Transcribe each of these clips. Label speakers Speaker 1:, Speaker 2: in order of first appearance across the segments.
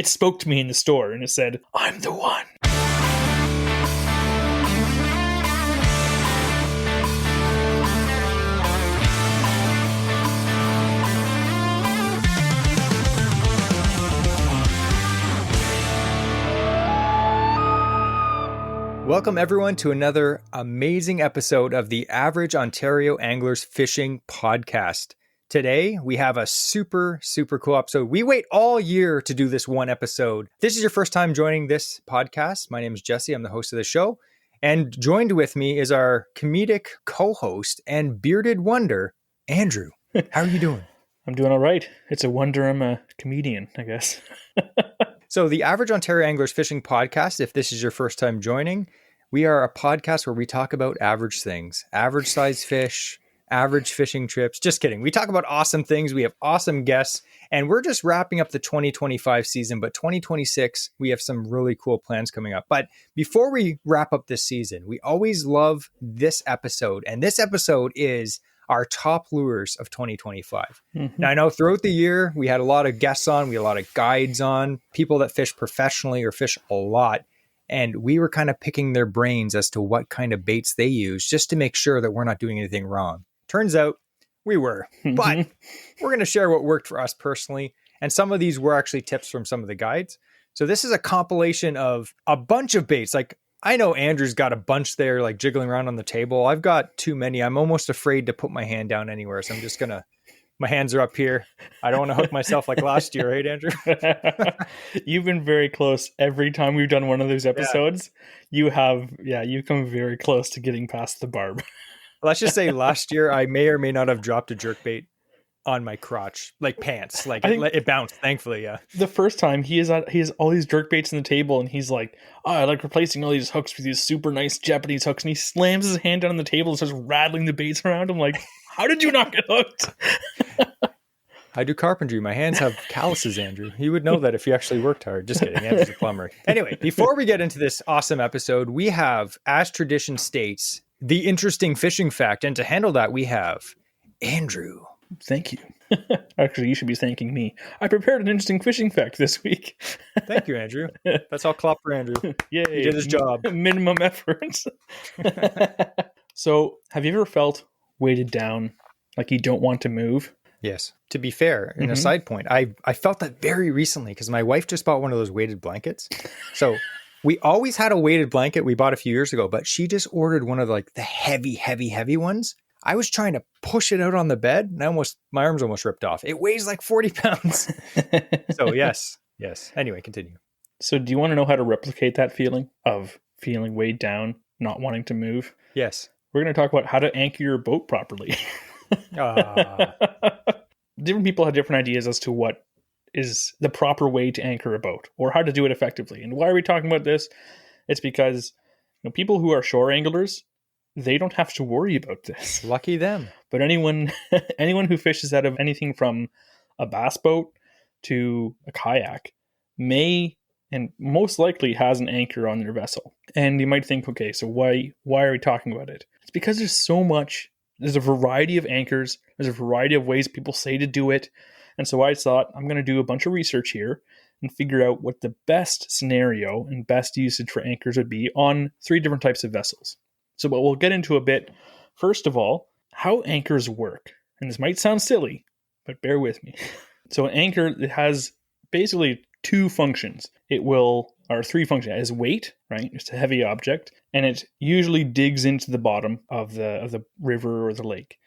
Speaker 1: it spoke to me in the store and it said, I'm the one.
Speaker 2: Welcome everyone to another amazing episode of the Average Ontario Anglers Fishing Podcast. Today, we have a super cool episode. We wait all year to do this one episode. If this is your first time joining this podcast, my name is Jesse. I'm the host of the show. And joined with me is our comedic co-host and bearded wonder, Andrew. How are you doing?
Speaker 1: I'm doing all right. It's a wonder I'm a comedian, I guess.
Speaker 2: So the Average Ontario Anglers Fishing Podcast, if this is your first time joining, we are a podcast where we talk about average things, average size fish, average fishing trips. Just kidding. We talk about awesome things. We have awesome guests, and we're just wrapping up the 2025 season, but 2026, we have some really cool plans coming up. But before we wrap up this season, we always love this episode, and this episode is our top lures of 2025. Mm-hmm. Now, I know throughout the year, we had a lot of guests on, we had a lot of guides on, people that fish professionally or fish a lot. And we were kind of picking their brains as to what kind of baits they use just to make sure that we're not doing anything wrong. Turns out we were, but we're going to share what worked for us personally. And some of these were actually tips from some of the guides. So this is a compilation of a bunch of baits. Like, I know Andrew's got a bunch there, like jiggling around on the table. I've got too many. I'm almost afraid to put my hand down anywhere. So I'm just going to, my hands are up here. I don't want to hook myself like last year, right, Andrew?
Speaker 1: You've been very close every time we've done one of those episodes. Yeah. You've come very close to getting past the barb.
Speaker 2: Let's just say last year, I may or may not have dropped a jerkbait on my crotch, like pants. Like it bounced, thankfully, yeah.
Speaker 1: The first time he has all these jerkbaits on the table and he's like, oh, I like replacing all these hooks with these super nice Japanese hooks. And he slams his hand down on the table and starts rattling the baits around. I'm like, how did you not get hooked?
Speaker 2: I do carpentry. My hands have calluses, Andrew. You would know that if you actually worked hard. Just kidding. Andrew's a plumber. Anyway, before we get into this awesome episode, we have, as tradition states, the interesting fishing fact. And to handle that, we have Andrew.
Speaker 1: Thank you. Actually, you should be thanking me. I prepared an interesting fishing fact this week.
Speaker 2: Thank you, Andrew. That's all clap for Andrew.
Speaker 1: Yay.
Speaker 2: He did his job.
Speaker 1: Minimum effort. So, have you ever felt weighted down, like you don't want to move?
Speaker 2: Yes. To be fair, in a side point, I felt that very recently because my wife just bought one of those weighted blankets. So we always had a weighted blanket we bought a few years ago, but she just ordered one of like the heavy ones. I was trying to push it out on the bed and my arms almost ripped off. It weighs like 40 pounds. So yes. Anyway, continue.
Speaker 1: So do you want to know how to replicate that feeling of feeling weighed down, not wanting to move?
Speaker 2: Yes.
Speaker 1: We're going to talk about how to anchor your boat properly. Different people have different ideas as to what is the proper way to anchor a boat or how to do it effectively. And why are we talking about this? It's because people who are shore anglers, they don't have to worry about this.
Speaker 2: Lucky them.
Speaker 1: But anyone who fishes out of anything from a bass boat to a kayak may and most likely has an anchor on their vessel. And you might think, okay, so why are we talking about it? It's because there's a variety of anchors. There's a variety of ways people say to do it. And so I thought I'm going to do a bunch of research here and figure out what the best scenario and best usage for anchors would be on 3 different types of vessels. So what we'll get into a bit. First of all, how anchors work. And this might sound silly, but bear with me. So an anchor, it has basically 2 functions. Or 3 functions. It has weight, right? It's a heavy object. And it usually digs into the bottom of the river or the lake.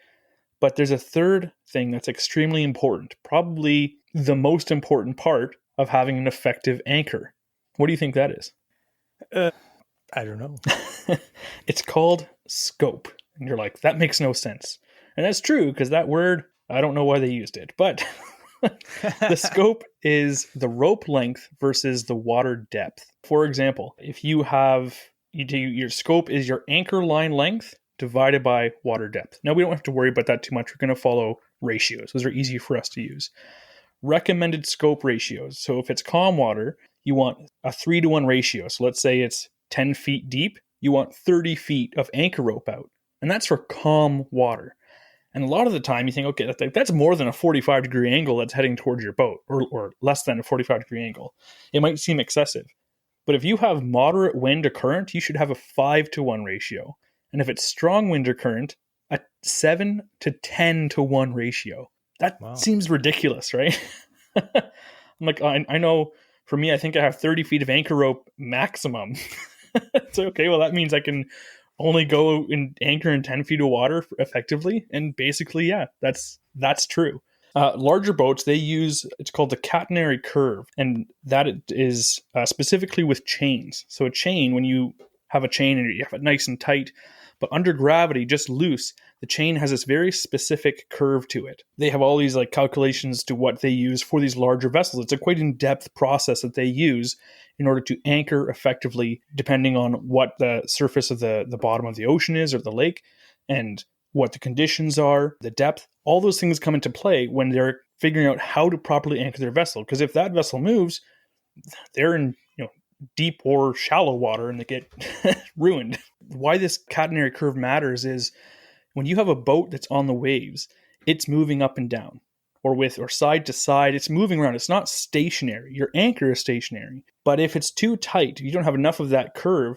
Speaker 1: But there's a third thing that's extremely important. Probably the most important part of having an effective anchor. What do you think that is?
Speaker 2: I don't know.
Speaker 1: It's called scope. And you're like, that makes no sense. And that's true, because that word, I don't know why they used it. But the scope is the rope length versus the water depth. For example, if your scope is your anchor line length divided by water depth. Now, we don't have to worry about that too much. We're going to follow ratios. Those are easy for us to use. Recommended scope ratios. So if it's calm water, you want a 3-to-1 ratio. So let's say it's 10 feet deep. You want 30 feet of anchor rope out. And that's for calm water. And a lot of the time you think, okay, that's more than a 45-degree angle that's heading towards your boat, or less than a 45-degree angle. It might seem excessive. But if you have moderate wind to current, you should have a 5-to-1 ratio. And if it's strong wind or current, a 7 to 10 to 1 ratio. That seems ridiculous, right? I'm like, I know for me, I think I have 30 feet of anchor rope maximum. So, okay, well, that means I can only go and anchor in 10 feet of water effectively. And basically, yeah, that's true. Larger boats, they use, it's called the catenary curve, and that is specifically with chains. So a chain, when you have a chain and you have it nice and tight, but under gravity, just loose, the chain has this very specific curve to it. They have all these like calculations to what they use for these larger vessels. It's a quite in-depth process that they use in order to anchor effectively, depending on what the surface of the bottom of the ocean is or the lake, and what the conditions are, the depth. All those things come into play when they're figuring out how to properly anchor their vessel. Because if that vessel moves, they're in deep or shallow water and they get ruined. Why this catenary curve matters is when you have a boat that's on the waves, it's moving up and down, or side to side. It's moving around. It's not stationary. Your anchor is stationary. But if it's too tight, you don't have enough of that curve,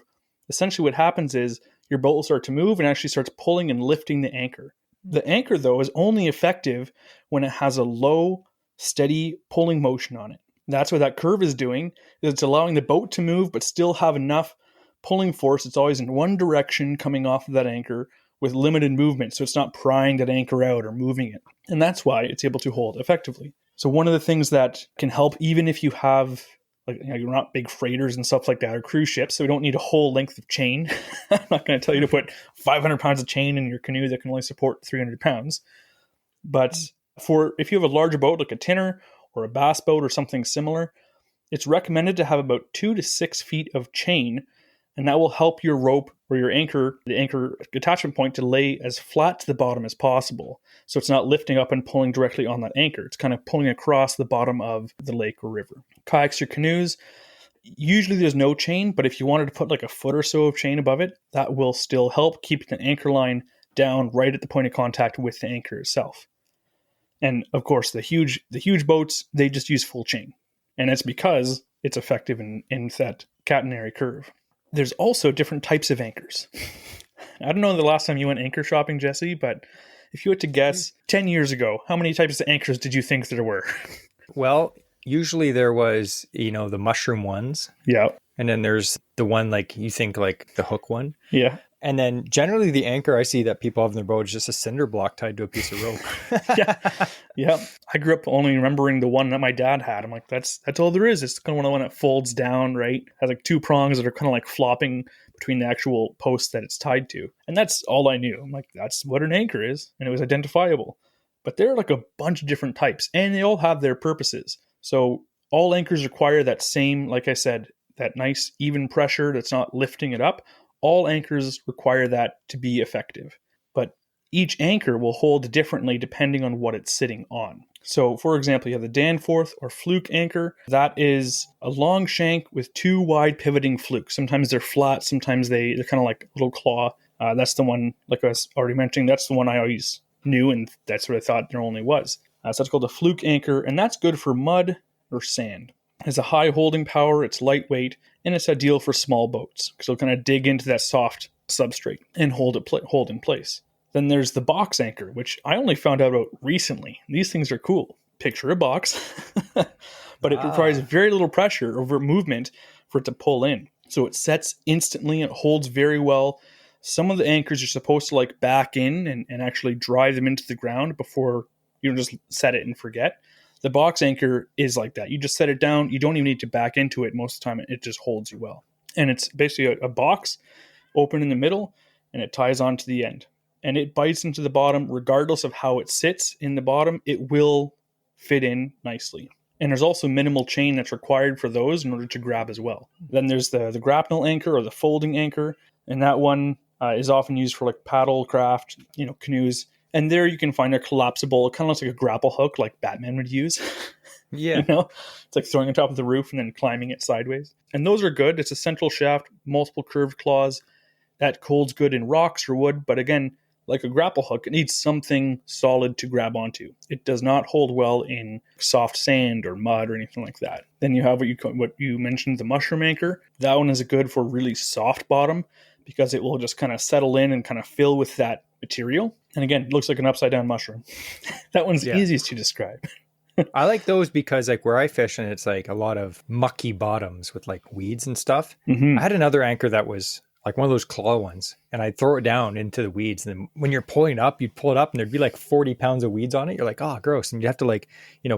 Speaker 1: essentially what happens is your boat will start to move and actually starts pulling and lifting the anchor. The anchor, though, is only effective when it has a low, steady pulling motion on it. That's what that curve is doing. It's allowing the boat to move, but still have enough pulling force. It's always in one direction coming off of that anchor with limited movement. So it's not prying that anchor out or moving it. And that's why it's able to hold effectively. So one of the things that can help, even if you have, you're not big freighters and stuff like that, or cruise ships, so we don't need a whole length of chain. I'm not going to tell you to put 500 pounds of chain in your canoe that can only support 300 pounds. But if you have a larger boat like a tinner or a bass boat or something similar, it's recommended to have about 2 to 6 feet of chain, and that will help your rope or your anchor, the anchor attachment point, to lay as flat to the bottom as possible. So it's not lifting up and pulling directly on that anchor. It's kind of pulling across the bottom of the lake or river. Kayaks or canoes, usually there's no chain, but if you wanted to put like a foot or so of chain above it, that will still help keep the anchor line down right at the point of contact with the anchor itself. And of course, the huge boats, they just use full chain. And it's because it's effective in that catenary curve. There's also different types of anchors. I don't know the last time you went anchor shopping, Jesse, but if you had to guess 10 years ago, how many types of anchors did you think there were?
Speaker 2: Well, usually there was, the mushroom ones.
Speaker 1: Yeah.
Speaker 2: And then there's the one like you think like the hook one.
Speaker 1: Yeah.
Speaker 2: And then generally the anchor I see that people have in their boat is just a cinder block tied to a piece of rope.
Speaker 1: Yeah. I grew up only remembering the one that my dad had. I'm like, that's all there is. It's kind of one that folds down, right? Has like 2 prongs that are kind of like flopping between the actual posts that it's tied to. And that's all I knew. I'm like, that's what an anchor is. And it was identifiable. But there are like a bunch of different types and they all have their purposes. So all anchors require that same, like I said, that nice even pressure that's not lifting it up. All anchors require that to be effective, but each anchor will hold differently depending on what it's sitting on. So, for example, you have the Danforth or fluke anchor. That is a long shank with 2 wide pivoting flukes. Sometimes they're flat, sometimes they're kind of like a little claw. That's the one, like I was already mentioning, that's the one I always knew, and that's what I thought there only was. So that's called a fluke anchor, and that's good for mud or sand. It has a high holding power, it's lightweight, and it's ideal for small boats because it'll kind of dig into that soft substrate and hold in place. Then there's the box anchor, which I only found out about recently. These things are cool. Picture a box, but it requires very little pressure over movement for it to pull in. So it sets instantly, it holds very well. Some of the anchors are supposed to like back in and actually drive them into the ground before you just set it and forget. The box anchor is like that. You just set it down. You don't even need to back into it. Most of the time, it just holds you well. And it's basically a box open in the middle, and it ties onto the end. And it bites into the bottom. Regardless of how it sits in the bottom, it will fit in nicely. And there's also minimal chain that's required for those in order to grab as well. Then there's the grapnel anchor or the folding anchor. And that one is often used for like paddle craft, canoes. And there you can find a collapsible, it kind of looks like a grapple hook like Batman would use.
Speaker 2: Yeah.
Speaker 1: It's like throwing on top of the roof and then climbing it sideways. And those are good. It's a central shaft, multiple curved claws. That holds good in rocks or wood. But again, like a grapple hook, it needs something solid to grab onto. It does not hold well in soft sand or mud or anything like that. Then you have what you mentioned, the mushroom anchor. That one is good for really soft bottom because it will just kind of settle in and kind of fill with that material. And again, it looks like an upside down mushroom. That one's easiest to describe.
Speaker 2: I like those because like where I fish and it's like a lot of mucky bottoms with like weeds and stuff.
Speaker 1: Mm-hmm.
Speaker 2: I had another anchor that was like one of those claw ones, and I'd throw it down into the weeds. And then when you're pulling up, you'd pull it up and there'd be like 40 pounds of weeds on it. You're like, oh, gross. And you have to like,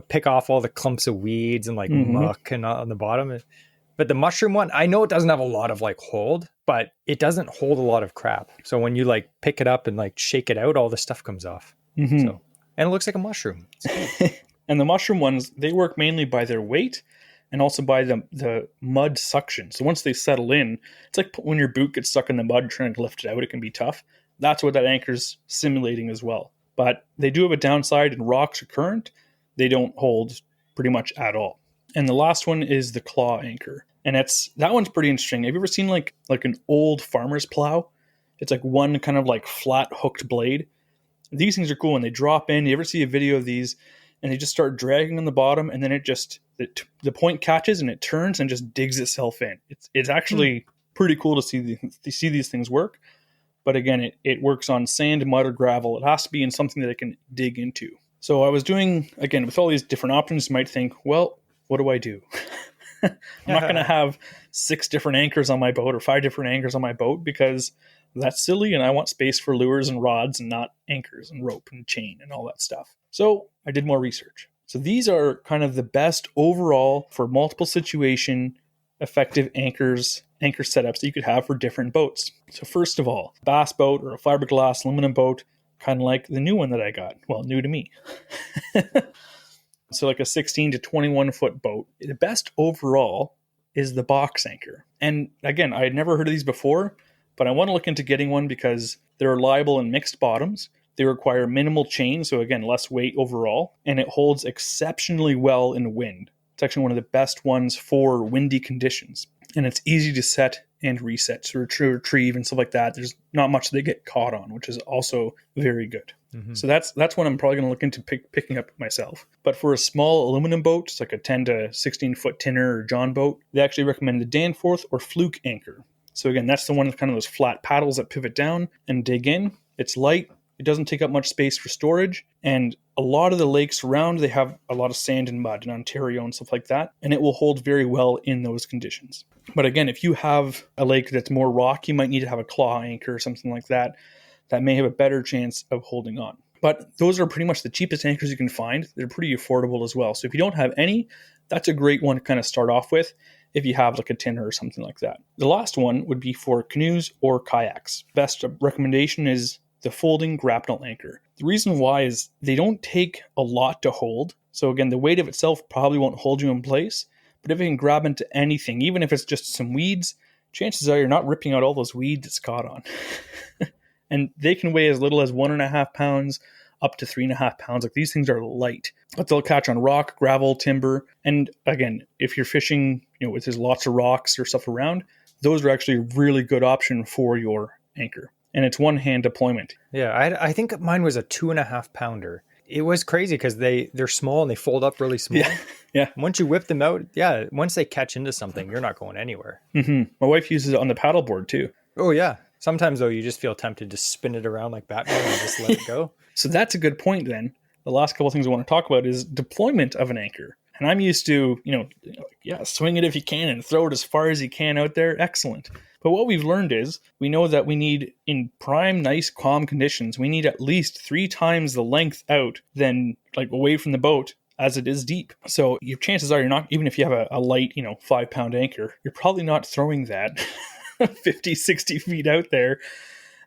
Speaker 2: pick off all the clumps of weeds and like muck and on the bottom. But the mushroom one, I know it doesn't have a lot of like hold, but it doesn't hold a lot of crap. So when you like pick it up and like shake it out, all the stuff comes off.
Speaker 1: Mm-hmm.
Speaker 2: And it looks like a mushroom.
Speaker 1: And the mushroom ones, they work mainly by their weight and also by the mud suction. So once they settle in, it's like when your boot gets stuck in the mud trying to lift it out, it can be tough. That's what that anchor's simulating as well. But they do have a downside in rocks or current. They don't hold pretty much at all. And the last one is the claw anchor. And that one's pretty interesting. Have you ever seen like an old farmer's plow? It's like one kind of like flat hooked blade. These things are cool when they drop in. You ever see a video of these and they just start dragging on the bottom and then the point catches and it turns and just digs itself in. It's actually pretty cool to see these things work. But again, it works on sand, mud, or gravel. It has to be in something that it can dig into. So I was doing, again, with all these different options, you might think, well, what do I do? I'm not going to have 6 different anchors on my boat or 5 different anchors on my boat because that's silly and I want space for lures and rods and not anchors and rope and chain and all that stuff. So I did more research. So these are kind of the best overall for multiple situation effective anchor setups that you could have for different boats. So first of all, bass boat or a fiberglass aluminum boat, kind of like the new one that I got. Well, new to me. So like a 16 to 21 foot boat. The best overall is the box anchor. And again, I had never heard of these before, but I want to look into getting one because they're reliable in mixed bottoms. They require minimal chain, so again, less weight overall, and it holds exceptionally well in wind. It's actually one of the best ones for windy conditions. And it's easy to set and reset, so retrieve and stuff like that. There's not much they get caught on, which is also very good. Mm-hmm. So that's what I'm probably going to look into picking up myself. But for a small aluminum boat, it's like a 10 to 16 foot tinner or John boat, they actually recommend the Danforth or Fluke anchor. So again, that's the one with kind of those flat paddles that pivot down and dig in. It's light. It doesn't take up much space for storage. And a lot of the lakes around, they have a lot of sand and mud in Ontario and stuff like that. And it will hold very well in those conditions. But again, if you have a lake that's more rock, you might need to have a claw anchor or something like that. That may have a better chance of holding on. But those are pretty much the cheapest anchors you can find. They're pretty affordable as well. So if you don't have any, that's a great one to kind of start off with if you have like a tinner or something like that. The last one would be for canoes or kayaks. Best recommendation is the folding grapnel anchor. The reason why is they don't take a lot to hold. So again, the weight of itself probably won't hold you in place. But if it can grab into anything, even if it's just some weeds, chances are you're not ripping out all those weeds it's caught on. And they can weigh as little as 1.5 pounds up to 3.5 pounds. Like these things are light, but they'll catch on rock, gravel, timber. And again, if you're fishing, if there's lots of rocks or stuff around, those are actually a really good option for your anchor. And it's one-hand deployment.
Speaker 2: Yeah, I think mine was a 2.5 pounder. It was crazy because they're small and they fold up really small.
Speaker 1: Yeah.
Speaker 2: Once you whip them out, once they catch into something, you're not going anywhere.
Speaker 1: Mm-hmm. My wife uses it on the paddleboard too.
Speaker 2: Oh, yeah. Sometimes, though, you just feel tempted to spin it around like Batman and just let it go.
Speaker 1: So that's a good point then. The last couple of things I want to talk about is deployment of an anchor. And I'm used to, swing it if you can and throw it as far as you can out there. Excellent. But what we've learned is we know that we need, in prime, nice, calm conditions, we need at least 3 times the length out than like away from the boat as it is deep. So your chances are you're not, even if you have a light, 5-pound anchor, you're probably not throwing that 50, 60 feet out there.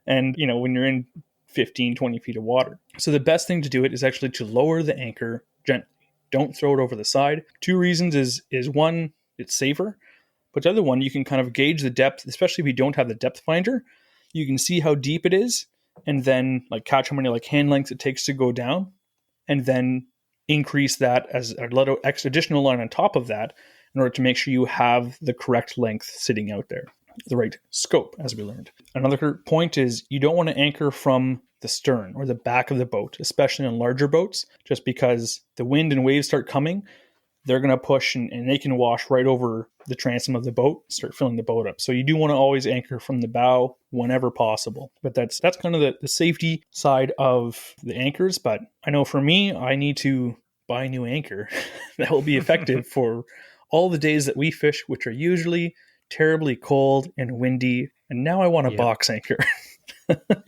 Speaker 1: And, when you're in 15, 20 feet of water. So the best thing to do it is actually to lower the anchor gently. Don't throw it over the side. 2 reasons is one, it's safer. But the other one, you can kind of gauge the depth, especially if you don't have the depth finder. You can see how deep it is and then catch how many hand lengths it takes to go down and then increase that as a little extra additional line on top of that in order to make sure you have the correct length sitting out there, the right scope, as we learned. Another point is you don't want to anchor from the stern or the back of the boat, especially on larger boats, just because the wind and waves start coming, they're going to push and they can wash right over the transom of the boat, start filling the boat up. So you do want to always anchor from the bow whenever possible. But that's kind of the safety side of the anchors. But I know for me, I need to buy a new anchor that will be effective for all the days that we fish, which are usually terribly cold and windy. And now I want a box anchor.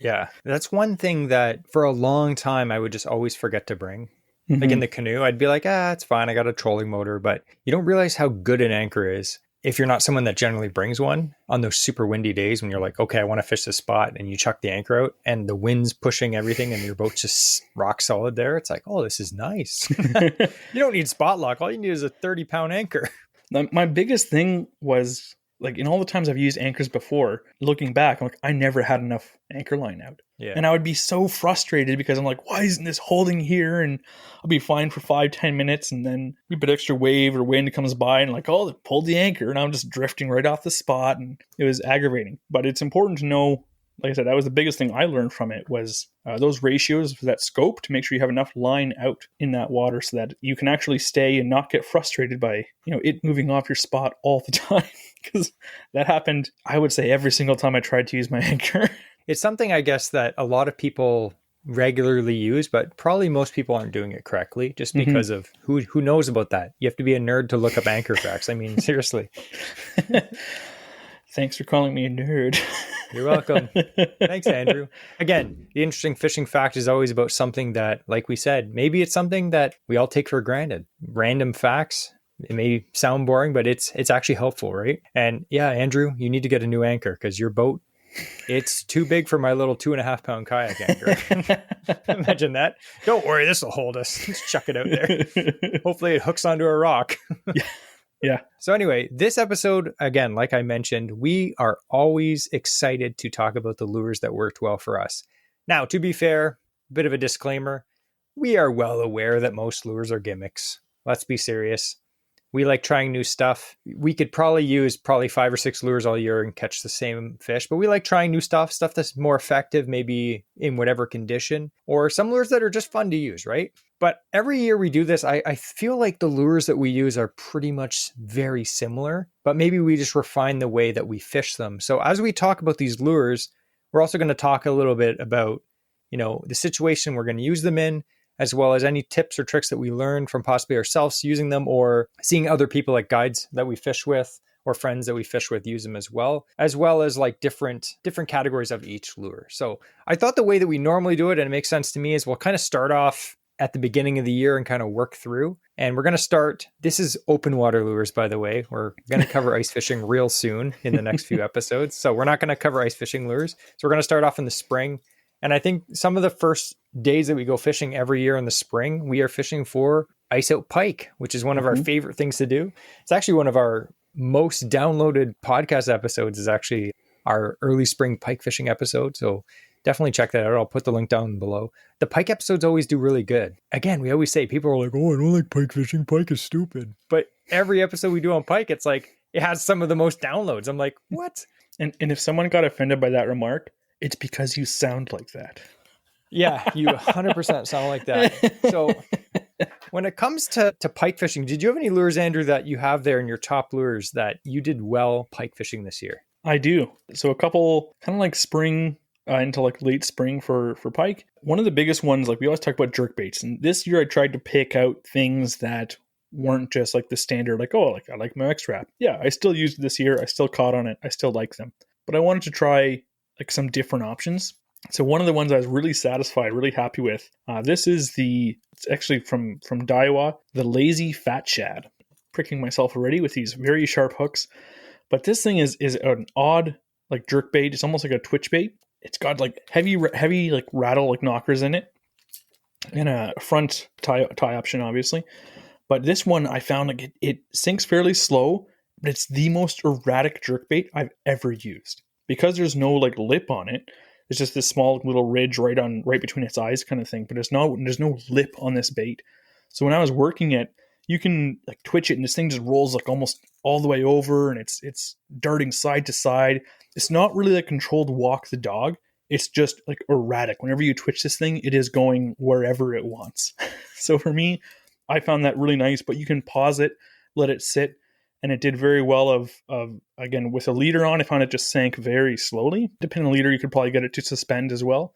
Speaker 2: Yeah. That's one thing that for a long time I would just always forget to bring. Like in the canoe, I'd be like, it's fine. I got a trolling motor. But you don't realize how good an anchor is if you're not someone that generally brings one on those super windy days when you're like, okay, I want to fish this spot, and you chuck the anchor out and the wind's pushing everything and your boat's just rock solid there. It's like, oh, this is nice. You don't need spot lock. All you need is a 30-pound anchor.
Speaker 1: My biggest thing was, like, in all the times I've used anchors before, looking back, I'm like, I never had enough anchor line out.
Speaker 2: Yeah.
Speaker 1: And I would be so frustrated because I'm like, why isn't this holding here? And I'll be fine for 5-10 minutes. And then a bit extra wave or wind comes by and like, oh, it pulled the anchor. And I'm just drifting right off the spot. And it was aggravating. But it's important to know, like I said, that was the biggest thing I learned from it was those ratios for that scope to make sure you have enough line out in that water so that you can actually stay and not get frustrated by, it moving off your spot all the time. Because that happened, I would say, every single time I tried to use my anchor.
Speaker 2: It's something, I guess, that a lot of people regularly use, but probably most people aren't doing it correctly just because of who knows about that. You have to be a nerd to look up anchor facts. I mean, seriously.
Speaker 1: Thanks for calling me a nerd.
Speaker 2: You're welcome. Thanks, Andrew. Again, the interesting fishing fact is always about something that, like we said, maybe it's something that we all take for granted. Random facts. It may sound boring, but it's actually helpful, right? And yeah, Andrew, you need to get a new anchor because your boat, it's too big for my little 2.5-pound kayak anchor. Imagine that. Don't worry, this will hold us. Just chuck it out there. Hopefully it hooks onto a rock.
Speaker 1: Yeah.
Speaker 2: So anyway, this episode, again, like I mentioned, we are always excited to talk about the lures that worked well for us. Now, to be fair, a bit of a disclaimer. We are well aware that most lures are gimmicks. Let's be serious. We like trying new stuff. We could probably use 5 or 6 lures all year and catch the same fish, but we like trying new stuff that's more effective, maybe in whatever condition, or some lures that are just fun to use, right? But every year we do this, I feel like the lures that we use are pretty much very similar, but maybe we just refine the way that we fish them. So as we talk about these lures, we're also going to talk a little bit about, the situation we're going to use them in, as well as any tips or tricks that we learned from possibly ourselves using them or seeing other people like guides that we fish with or friends that we fish with use them as well as like different categories of each lure. So I thought the way that we normally do it, and it makes sense to me, is we'll kind of start off at the beginning of the year and kind of work through. And we're going to start, this is open water lures, by the way. We're going to cover ice fishing real soon in the next few episodes. So we're not going to cover ice fishing lures. So we're going to start off in the spring. And I think some of the first days that we go fishing every year in the spring, we are fishing for ice out pike, which is one of our favorite things to do. It's actually one of our most downloaded podcast episodes is actually our early spring pike fishing episode. So definitely check that out. I'll put the link down below. The pike episodes always do really good. Again, we always say people are like, oh, I don't like pike fishing. Pike is stupid. But every episode we do on pike, it's like, it has some of the most downloads. I'm like, what?
Speaker 1: And if someone got offended by that remark, it's because you sound like that.
Speaker 2: Yeah, you 100% sound like that. So when it comes to pike fishing, did you have any lures, Andrew, that you have there in your top lures that you did well pike fishing this year?
Speaker 1: I do. So a couple kind of like spring into like late spring for pike. One of the biggest ones, like we always talk about jerk baits. And this year I tried to pick out things that weren't just like the standard, like, oh, like I like my X-Wrap. Yeah, I still used it this year. I still caught on it. I still like them. But I wanted to try like some different options. So one of the ones I was really satisfied, really happy with, it's actually from Daiwa, the Lazy Fat Shad. Pricking myself already with these very sharp hooks. But this thing is an odd like jerk bait. It's almost like a twitch bait. It's got like heavy like rattle like knockers in it. And a front tie option, obviously. But this one I found like it sinks fairly slow, but it's the most erratic jerk bait I've ever used. Because there's no like lip on it, it's just this small little ridge right between its eyes kind of thing. But there's no lip on this bait. So when I was working it, you can like twitch it and this thing just rolls like almost all the way over and it's darting side to side. It's not really a controlled walk the dog. it's just like erratic. Whenever you twitch this thing, it is going wherever it wants. So for me, I found that really nice, but you can pause it, let it sit, and it did very well of again, with a leader on, I found it just sank very slowly. Depending on the leader, you could probably get it to suspend as well.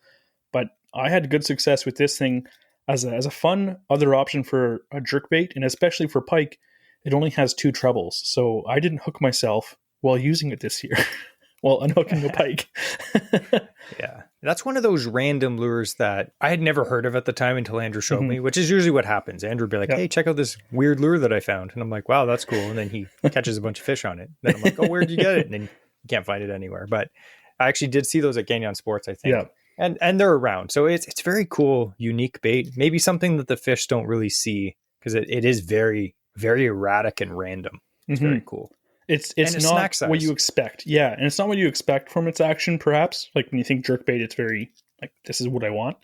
Speaker 1: But I had good success with this thing as a fun other option for a jerkbait, and especially for pike. It only has 2 trebles, so I didn't hook myself while using it this year. While unhooking a pike.
Speaker 2: Yeah. That's one of those random lures that I had never heard of at the time until Andrew showed me, which is usually what happens. Andrew would be like, hey, check out this weird lure that I found. And I'm like, wow, that's cool. And then he catches a bunch of fish on it. Then I'm like, oh, where'd you get it? And then you can't find it anywhere. But I actually did see those at Gagnon Sports, I think. Yeah. And they're around. So it's very cool, unique bait. Maybe something that the fish don't really see because it is very, very erratic and random. It's very cool.
Speaker 1: It's not what you expect. Yeah. And it's not what you expect from its action, perhaps. Like when you think jerkbait, it's very like, this is what I want.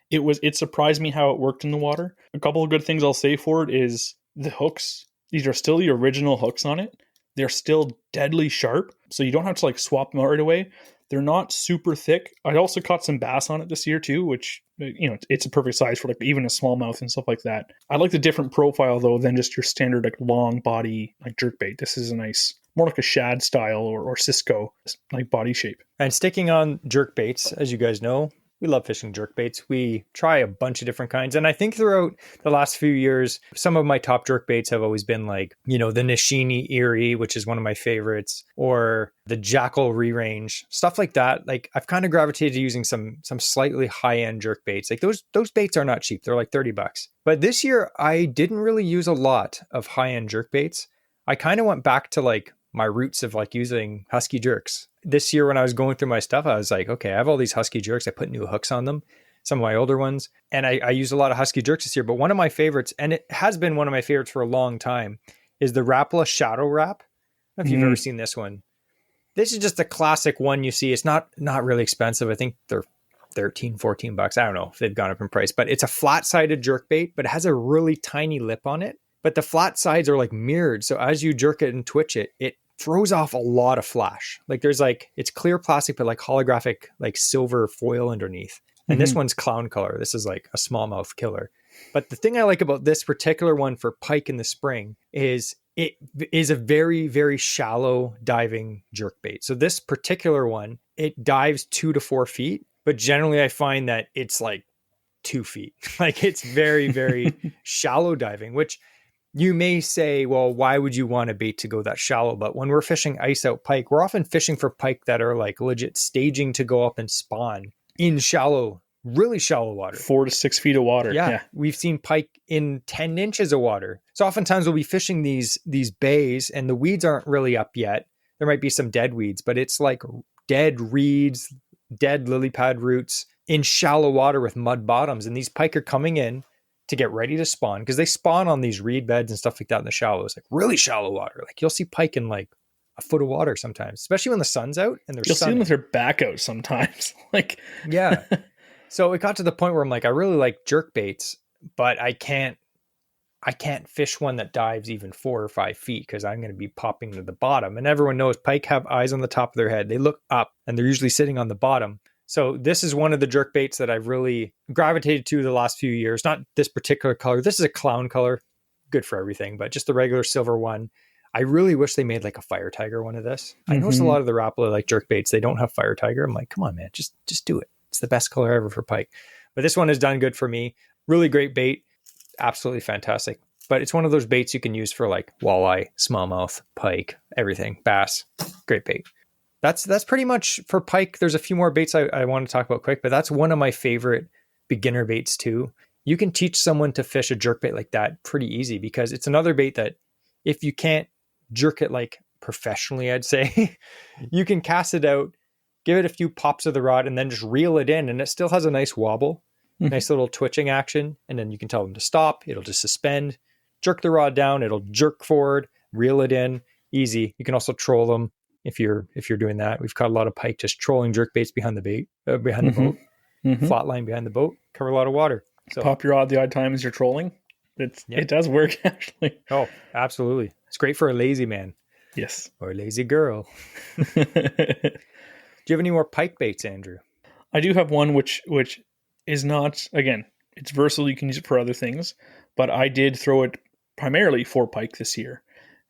Speaker 1: It surprised me how it worked in the water. A couple of good things I'll say for it is the hooks. These are still the original hooks on it. They're still deadly sharp. So you don't have to like swap them out right away. They're not super thick. I also caught some bass on it this year too, which, you know, it's a perfect size for like even a smallmouth and stuff like that. I like the different profile though than just your standard like long body like jerkbait. This is a nice, more like a shad style or Cisco like body shape.
Speaker 2: And sticking on jerkbaits, as you guys know, we love fishing jerkbaits. We try a bunch of different kinds. And I think throughout the last few years, some of my top jerkbaits have always been like, you know, the Nishini Erie, which is one of my favorites, or the Jackal Re-Range, stuff like that. Like I've kind of gravitated to using some slightly high-end jerkbaits. Like those baits are not cheap. They're like $30. But this year, I didn't really use a lot of high-end jerkbaits. I kind of went back to like my roots of like using Husky jerks. This year when I was going through my stuff, I was like, okay, I have all these Husky jerks. I put new hooks on them, some of my older ones. And I used a lot of Husky jerks this year. But one of my favorites, and it has been one of my favorites for a long time, is the Rapala Shadow Wrap. I don't know if you've ever seen this one. This is just a classic one you see. It's not really expensive. I think they're $13-14. I don't know if they've gone up in price. But it's a flat-sided jerkbait, but it has a really tiny lip on it. But the flat sides are like mirrored. So as you jerk it and twitch it, it throws off a lot of flash. Like there's like, it's clear plastic, but like holographic, like silver foil underneath. And this one's clown color. This is like a smallmouth killer. But the thing I like about this particular one for pike in the spring is it is a very, very shallow diving jerkbait. So this particular one, it dives 2 to 4 feet, but generally I find that it's like 2 feet. Like it's very, very shallow diving, which you may say, well, why would you want a bait to go that shallow? But when we're fishing ice out pike, we're often fishing for pike that are like legit staging to go up and spawn in shallow, really shallow water.
Speaker 1: 4 to 6 feet of water.
Speaker 2: Yeah. We've seen pike in 10 inches of water. So oftentimes we'll be fishing these bays and the weeds aren't really up yet. There might be some dead weeds, but it's like dead reeds, dead lily pad roots in shallow water with mud bottoms. And these pike are coming in to get ready to spawn because they spawn on these reed beds and stuff like that in the shallows, like really shallow water. Like you'll see pike in like a foot of water sometimes, especially when the sun's out and
Speaker 1: you'll see them with their back out sometimes. Like,
Speaker 2: yeah. So it got to the point where I'm like, I really like jerk baits, but I can't fish one that dives even 4 or 5 feet because I'm going to be popping to the bottom. And everyone knows pike have eyes on the top of their head. They look up and they're usually sitting on the bottom. So this is one of the jerk baits that I've really gravitated to the last few years. Not this particular color. This is a clown color, good for everything, but just the regular silver one. I really wish they made like a fire tiger one of this. I noticed a lot of the Rapala like jerk baits, they don't have fire tiger. I'm like, come on, man, just do it. It's the best color ever for pike. But this one has done good for me. Really great bait. Absolutely fantastic. But it's one of those baits you can use for like walleye, smallmouth, pike, everything, bass. Great bait. That's pretty much for pike. There's a few more baits I want to talk about quick, but that's one of my favorite beginner baits too. You can teach someone to fish a jerk bait like that pretty easy because it's another bait that if you can't jerk it like professionally, I'd say, you can cast it out, give it a few pops of the rod and then just reel it in and it still has a nice wobble, nice little twitching action. And then you can tell them to stop. It'll just suspend, jerk the rod down. It'll jerk forward, reel it in, easy. You can also troll them. If you're doing that, we've caught a lot of pike just trolling jerk baits behind the boat, flat line behind the boat, cover a lot of water. So
Speaker 1: pop your rod the odd times you're trolling. It does work actually.
Speaker 2: Oh, absolutely. It's great for a lazy man.
Speaker 1: Yes.
Speaker 2: Or a lazy girl. Do you have any more pike baits, Andrew?
Speaker 1: I do have one which is not, again, it's versatile. You can use it for other things, but I did throw it primarily for pike this year,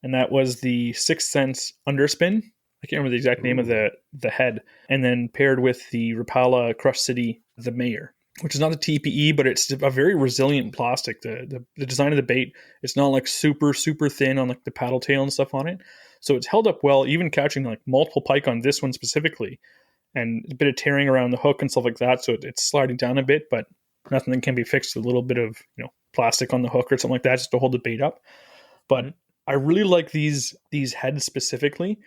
Speaker 1: and that was the Sixth Sense underspin. I can't remember the exact name of the head, and then paired with the Rapala Crush City, the Mayor, which is not the TPE, but it's a very resilient plastic. The design of the bait, it's not like super thin on like the paddle tail and stuff on it, so it's held up well, even catching like multiple pike on this one specifically, and a bit of tearing around the hook and stuff like that. So it's sliding down a bit, but nothing that can be fixed. A little bit of plastic on the hook or something like that just to hold the bait up. But I really like these heads specifically.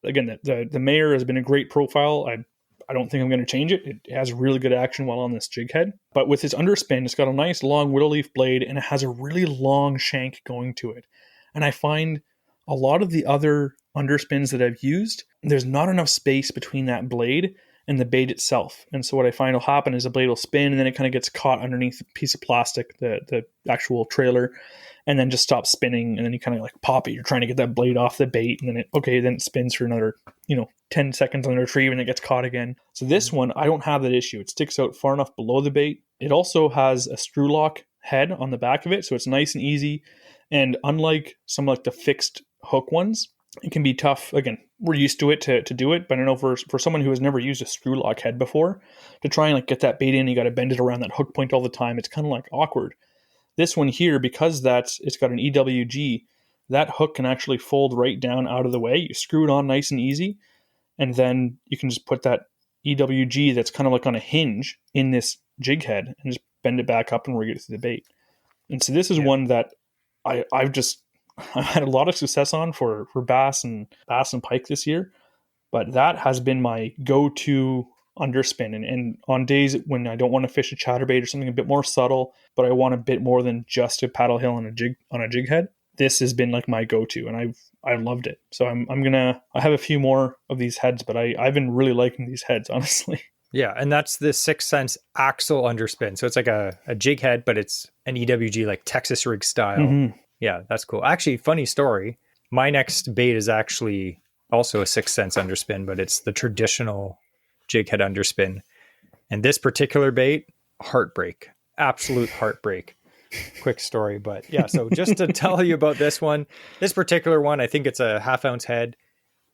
Speaker 1: Again, the Mayor has been a great profile. I don't think I'm going to change it. It has really good action while on this jig head. But with its underspin, it's got a nice long willow leaf blade, and it has a really long shank going to it. And I find a lot of the other underspins that I've used, there's not enough space between that blade and the bait itself. And so what I find will happen is the blade will spin, and then it kind of gets caught underneath a piece of plastic, the actual trailer, and then just stops spinning, and then you kind of like pop it. You're trying to get that blade off the bait, and then it spins for another 10 seconds on the retrieve, and it gets caught again. So this one, I don't have that issue. It sticks out far enough below the bait. It also has a screw lock head on the back of it, so it's nice and easy. And unlike some like the fixed hook ones, it can be tough. Again, we're used to it to do it, but I know for someone who has never used a screw lock head before, to try and like get that bait in, you got to bend it around that hook point all the time. It's kind of like awkward. This one here, because it's got an EWG, that hook can actually fold right down out of the way. You screw it on nice and easy, and then you can just put that EWG that's kind of like on a hinge in this jig head and just bend it back up and rig it through the bait. And so this is one that I've had a lot of success on for bass and pike this year, but that has been my go-to underspin. And on days when I don't want to fish a chatterbait or something a bit more subtle, but I want a bit more than just a paddle hill on a jig head, this has been like my go-to, and I've loved it. So I have a few more of these heads, but I've been really liking these heads, honestly.
Speaker 2: Yeah, and that's the Sixth Sense axle underspin. So it's like a jig head, but it's an EWG, like Texas rig style. Mm-hmm. Yeah, that's cool. Actually, funny story. My next bait is actually also a Sixth Sense underspin, but it's the traditional jig head underspin. And this particular bait, heartbreak, absolute heartbreak. Quick story, but yeah. So just to tell you about this particular one, I think it's a 1/2 ounce head.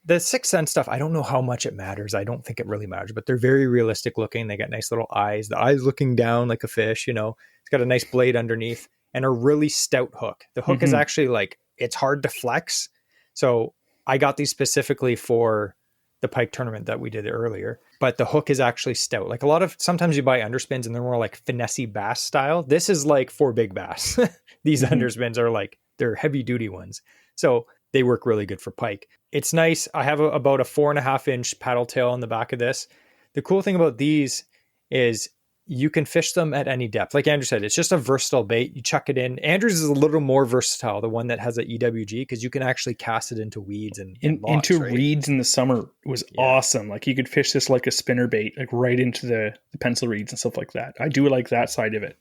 Speaker 2: The Sixth Sense stuff, I don't know how much it matters. I don't think it really matters, but they're very realistic looking. They got nice little eyes. The eyes looking down like a fish, It's got a nice blade underneath and a really stout hook. The hook is actually like, it's hard to flex. So I got these specifically for the pike tournament that we did earlier, but the hook is actually stout. Like sometimes you buy underspins and they're more like finessey bass style. This is like for big bass. These underspins are like, they're heavy duty ones. So they work really good for pike. It's nice. I have about a 4.5 inch paddle tail on the back of this. The cool thing about these is you can fish them at any depth. Like Andrew said, it's just a versatile bait. You chuck it in. Andrew's is a little more versatile, the one that has an EWG, because you can actually cast it into weeds and logs,
Speaker 1: into
Speaker 2: right?
Speaker 1: reeds in the summer was awesome. Like you could fish this like a spinner bait, like right into the pencil reeds and stuff like that. I do like that side of it.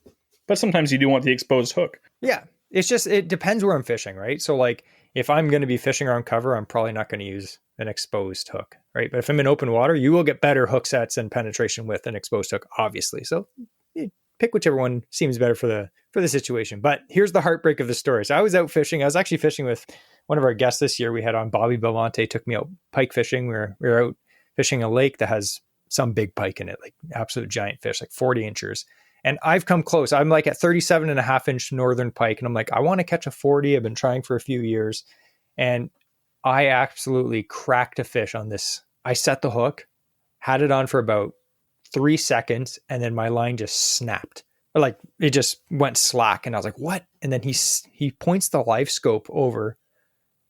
Speaker 1: But sometimes you do want the exposed hook.
Speaker 2: Yeah. It's just, it depends where I'm fishing, right? So like if I'm going to be fishing around cover, I'm probably not going to use an exposed hook, right? But if I'm in open water, you will get better hook sets and penetration with an exposed hook, obviously. So pick whichever one seems better for the situation. But here's the heartbreak of the story. So I was out fishing. I was actually fishing with one of our guests this year. We had on Bobby Belmonte, took me out pike fishing. We were out fishing a lake that has some big pike in it, like absolute giant fish, like 40 inches. And I've come close. I'm like at 37.5 inch northern pike. And I'm like, I want to catch a 40. I've been trying for a few years. And I absolutely cracked a fish on this. I set the hook, had it on for about 3 seconds, and then my line just snapped. Or like it just went slack. And I was like, what? And then he points the live scope over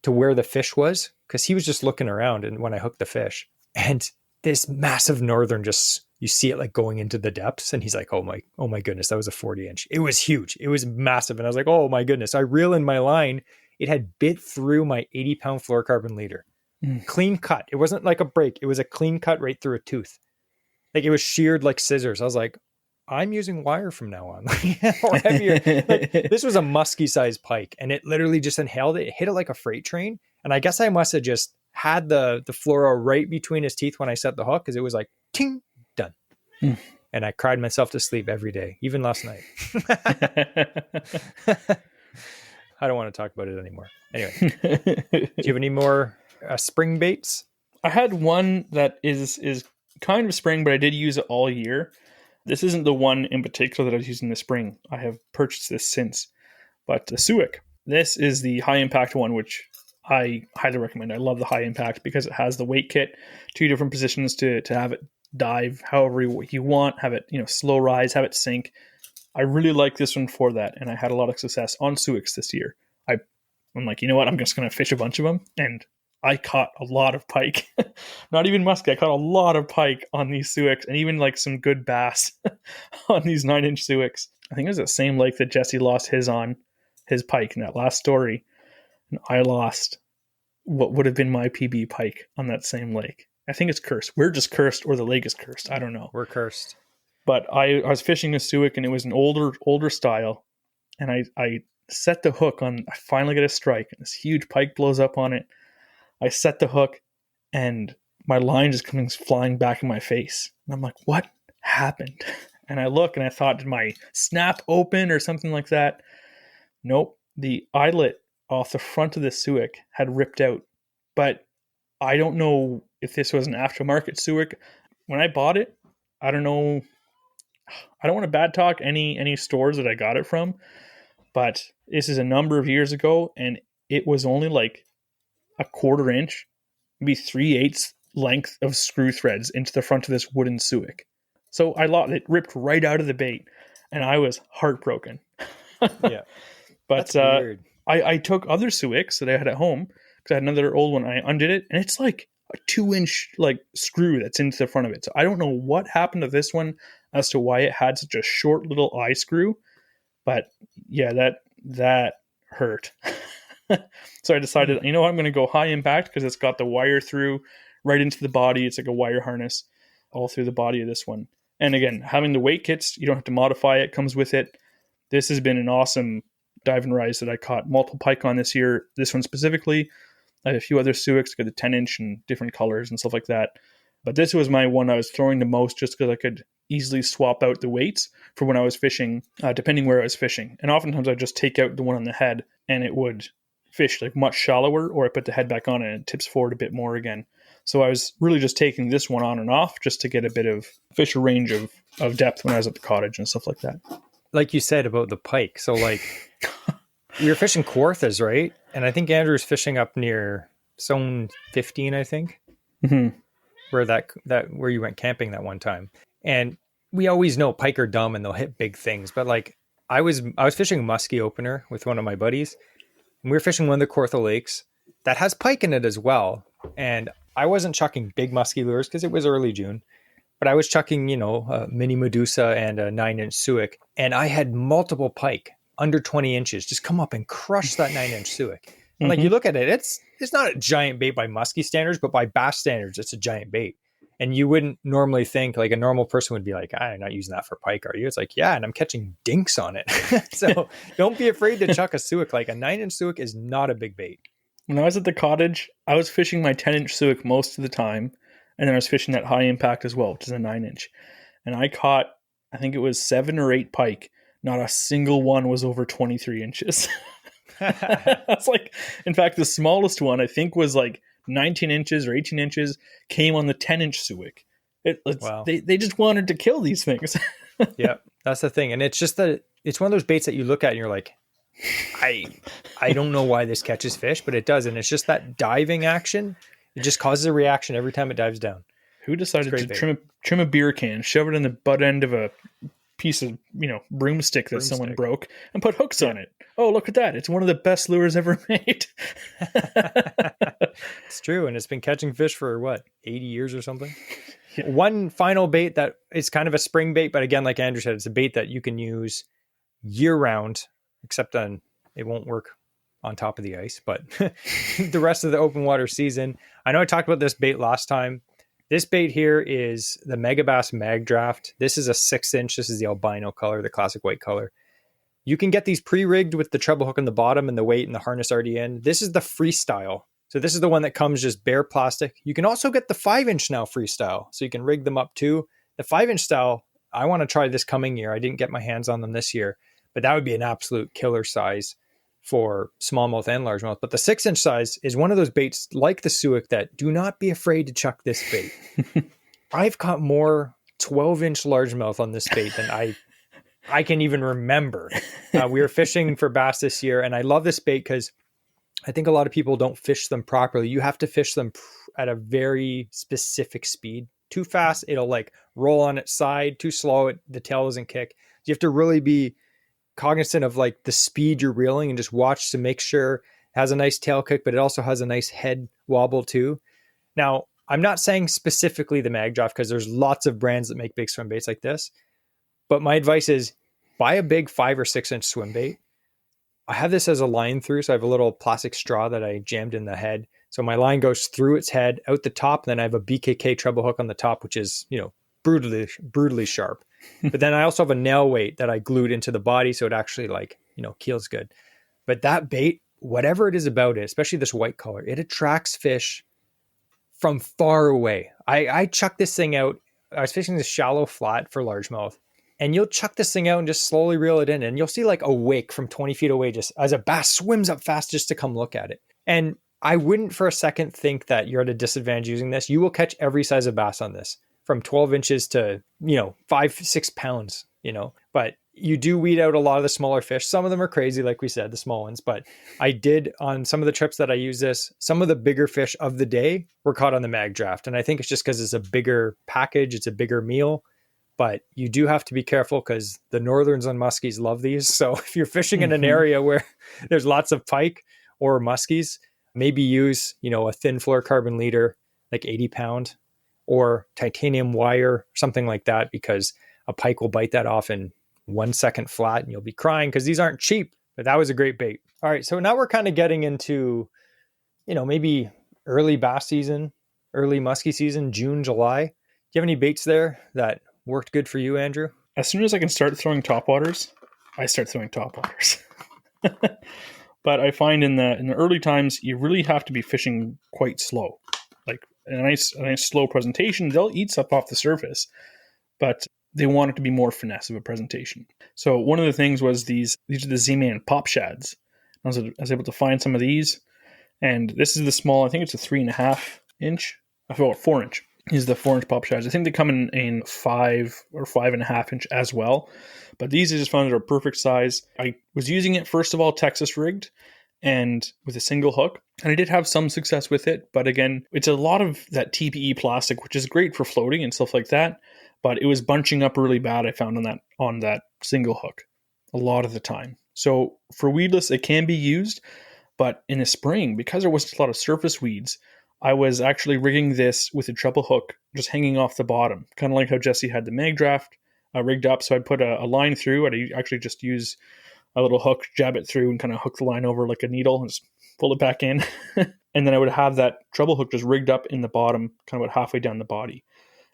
Speaker 2: to where the fish was, because he was just looking around and when I hooked the fish. And this massive northern just, you see it like going into the depths, and he's like, oh my goodness, that was a 40 inch. It was huge. It was massive. And I was like, oh my goodness. I reel in my line. It had bit through my 80-pound fluorocarbon leader. Clean cut. It wasn't like a break. It was a clean cut right through a tooth. Like it was sheared like scissors. I was like, I'm using wire from now on. Or heavier. Like, this was a musky sized pike, and it literally just inhaled it. It hit it like a freight train. And I guess I must have just had the fluoro right between his teeth when I set the hook, because it was like, ting, done.
Speaker 1: Hmm.
Speaker 2: And I cried myself to sleep every day, even last night. I don't want to talk about it anymore. Anyway, do you have any more spring baits?
Speaker 1: I had one that is kind of spring, but I did use it all year. This isn't the one in particular that I was using in the spring. I have purchased this since. But the Suic, this is the high impact one, which I highly recommend. I love the high impact because it has the weight kit, 2 different positions to have it dive however you want, have it, slow rise, have it sink. I really like this one for that, and I had a lot of success on Suics this year. I'm like, you know what? I'm just going to fish a bunch of them, and I caught a lot of pike. Not even musky. I caught a lot of pike on these Suics, and even like some good bass on these 9-inch Suics. I think it was the same lake that Jesse lost his pike in that last story, and I lost what would have been my PB pike on that same lake. I think it's cursed. We're just cursed, or the lake is cursed. I don't know.
Speaker 2: We're cursed.
Speaker 1: But I was fishing a Suic, and it was an older style, and I set the hook on. I finally get a strike, and this huge pike blows up on it. I set the hook, and my line just comes flying back in my face, and I'm like, "What happened?" And I look, and I thought, did my snap open or something like that? Nope. The eyelet off the front of the Suic had ripped out, but I don't know if this was an aftermarket Suic. When I bought it, I don't know. I don't want to bad talk any stores that I got it from, but this is a number of years ago, and it was only like a 1/4 inch, maybe 3/8 length of screw threads into the front of this wooden Suic. So it ripped right out of the bait, and I was heartbroken.
Speaker 2: Yeah,
Speaker 1: but
Speaker 2: that's weird.
Speaker 1: I took other Suics that I had at home because I had another old one. I undid it, and it's like a 2-inch like screw that's into the front of it. So I don't know what happened to this one as to why it had such a short little eye screw, but yeah, that hurt. So I decided, you know what, I'm going to go high impact because it's got the wire through right into the body. It's like a wire harness all through the body of this one. And again, having the weight kits, you don't have to modify it, comes with it. This has been an awesome dive and rise that I caught multiple pike on this year. This one specifically, I had a few other Suics, got the 10-inch and different colors and stuff like that. But this was my one I was throwing the most just because I could easily swap out the weights for when I was fishing, depending where I was fishing. And oftentimes I'd just take out the one on the head and it would fish like much shallower, or I put the head back on and it tips forward a bit more again. So I was really just taking this one on and off just to get a bit of fish a range of depth when I was at the cottage and stuff like that.
Speaker 2: Like you said about the pike. So like we were fishing Kawarthas, right? And I think Andrew's fishing up near zone 15, I think.
Speaker 1: Mm-hmm.
Speaker 2: Where you went camping that one time. And we always know pike are dumb and they'll hit big things. But like I was fishing a musky opener with one of my buddies. And we were fishing one of the Kawartha lakes that has pike in it as well. And I wasn't chucking big musky lures because it was early June. But I was chucking, a mini Medusa and a 9-inch Suic. And I had multiple pike under 20 inches just come up and crush that 9-inch Suic. And like you look at it, it's not a giant bait by musky standards, but by bass standards, it's a giant bait. And you wouldn't normally think, like a normal person would be like, I'm not using that for pike, are you? It's like, yeah, and I'm catching dinks on it. So don't be afraid to chuck a Suic. Like a 9-inch Suic is not a big bait.
Speaker 1: When I was at the cottage, I was fishing my 10-inch Suic most of the time. And then I was fishing that high impact as well, which is a 9-inch. And I caught, I think it was 7 or 8 pike. Not a single one was over 23 inches. That's like, in fact, the smallest one I think was like 19 inches or 18 inches, came on the 10-inch Suic.
Speaker 2: Wow.
Speaker 1: They just wanted to kill these things.
Speaker 2: Yeah, that's the thing. And it's just that it's one of those baits that you look at and you're like, I don't know why this catches fish, but it does. And it's just that diving action. It just causes a reaction every time it dives down.
Speaker 1: Who decided to trim a beer can, shove it in the butt end of a piece of broomstick that someone broke, and put hooks on it? Oh, look at that. It's one of the best lures ever made.
Speaker 2: It's true. And it's been catching fish for 80 years or something. Yeah. One final bait that is kind of a spring bait, but again, like Andrew said, it's a bait that you can use year round, except it won't work on top of the ice, but the rest of the open water season. I know I talked about this bait last time. This bait here is the Megabass Mag Draft. This is a 6-inch. This is the albino color, the classic white color. You can get these pre-rigged with the treble hook on the bottom and the weight and the harness already in. This is the freestyle. So this is the one that comes just bare plastic. You can also get the 5-inch now freestyle. So you can rig them up too. The 5-inch style, I want to try this coming year. I didn't get my hands on them this year, but that would be an absolute killer size for smallmouth and largemouth. But the 6-inch size is one of those baits like the Suic that do not be afraid to chuck this bait. I've caught more 12-inch largemouth on this bait than I can even remember. We were fishing for bass this year, and I love this bait because I think a lot of people don't fish them properly. You have to fish them at a very specific speed. Too fast, it'll like roll on its side. Too slow, the tail doesn't kick. You have to really be cognizant of like the speed you're reeling and just watch to make sure it has a nice tail kick, but it also has a nice head wobble too. Now, I'm not saying specifically the mag draft because there's lots of brands that make big swim baits like this. But my advice is buy a big 5 or 6-inch swim bait. I have this as a line through. So I have a little plastic straw that I jammed in the head. So my line goes through its head out the top. And then I have a BKK treble hook on the top, which is, brutally sharp. But then I also have a nail weight that I glued into the body. So it actually keels good. But that bait, whatever it is about it, especially this white color, it attracts fish from far away. I chucked this thing out. I was fishing this shallow flat for largemouth. And you'll chuck this thing out and just slowly reel it in. And you'll see like a wake from 20 feet away just as a bass swims up fast just to come look at it. And I wouldn't for a second think that you're at a disadvantage using this. You will catch every size of bass on this from 12 inches to, 5-6 pounds, But you do weed out a lot of the smaller fish. Some of them are crazy, like we said, the small ones. But I did on some of the trips that I use this, some of the bigger fish of the day were caught on the mag draft. And I think it's just because it's a bigger package. It's a bigger meal. But you do have to be careful because the northerns and muskies love these. So if you're fishing in an area where there's lots of pike or muskies, maybe use, a thin fluorocarbon leader, like 80 pound, or titanium wire, something like that, because a pike will bite that off in 1 second flat and you'll be crying because these aren't cheap. But that was a great bait. All right. So now we're kind of getting into, maybe early bass season, early musky season, June, July. Do you have any baits there that worked good for you, Andrew?
Speaker 1: As soon as I can start throwing topwaters, I start throwing topwaters. But I find in the early times, you really have to be fishing quite slow. Like a nice slow presentation, they'll eat stuff off the surface, but they want it to be more finesse of a presentation. So one of the things was these are the Z-Man pop shads. I was able to find some of these, and this is the small. I think it's a 3.5 inch. I thought 4 inch. Is the 4 inch pop shads. I think they come in 5 or 5.5 inch as well. But these I just found are a perfect size. I was using it, first of all, Texas rigged and with a single hook. And I did have some success with it. But again, it's a lot of that TPE plastic, which is great for floating and stuff like that. But it was bunching up really bad, I found on that single hook a lot of the time. So for weedless, it can be used. But in the spring, because there wasn't a lot of surface weeds, I was actually rigging this with a treble hook, just hanging off the bottom, kind of like how Jesse had the mag draft rigged up. So I'd put a line through. I'd actually just use a little hook, jab it through, and kind of hook the line over like a needle and just pull it back in. And then I would have that treble hook just rigged up in the bottom, kind of about halfway down the body.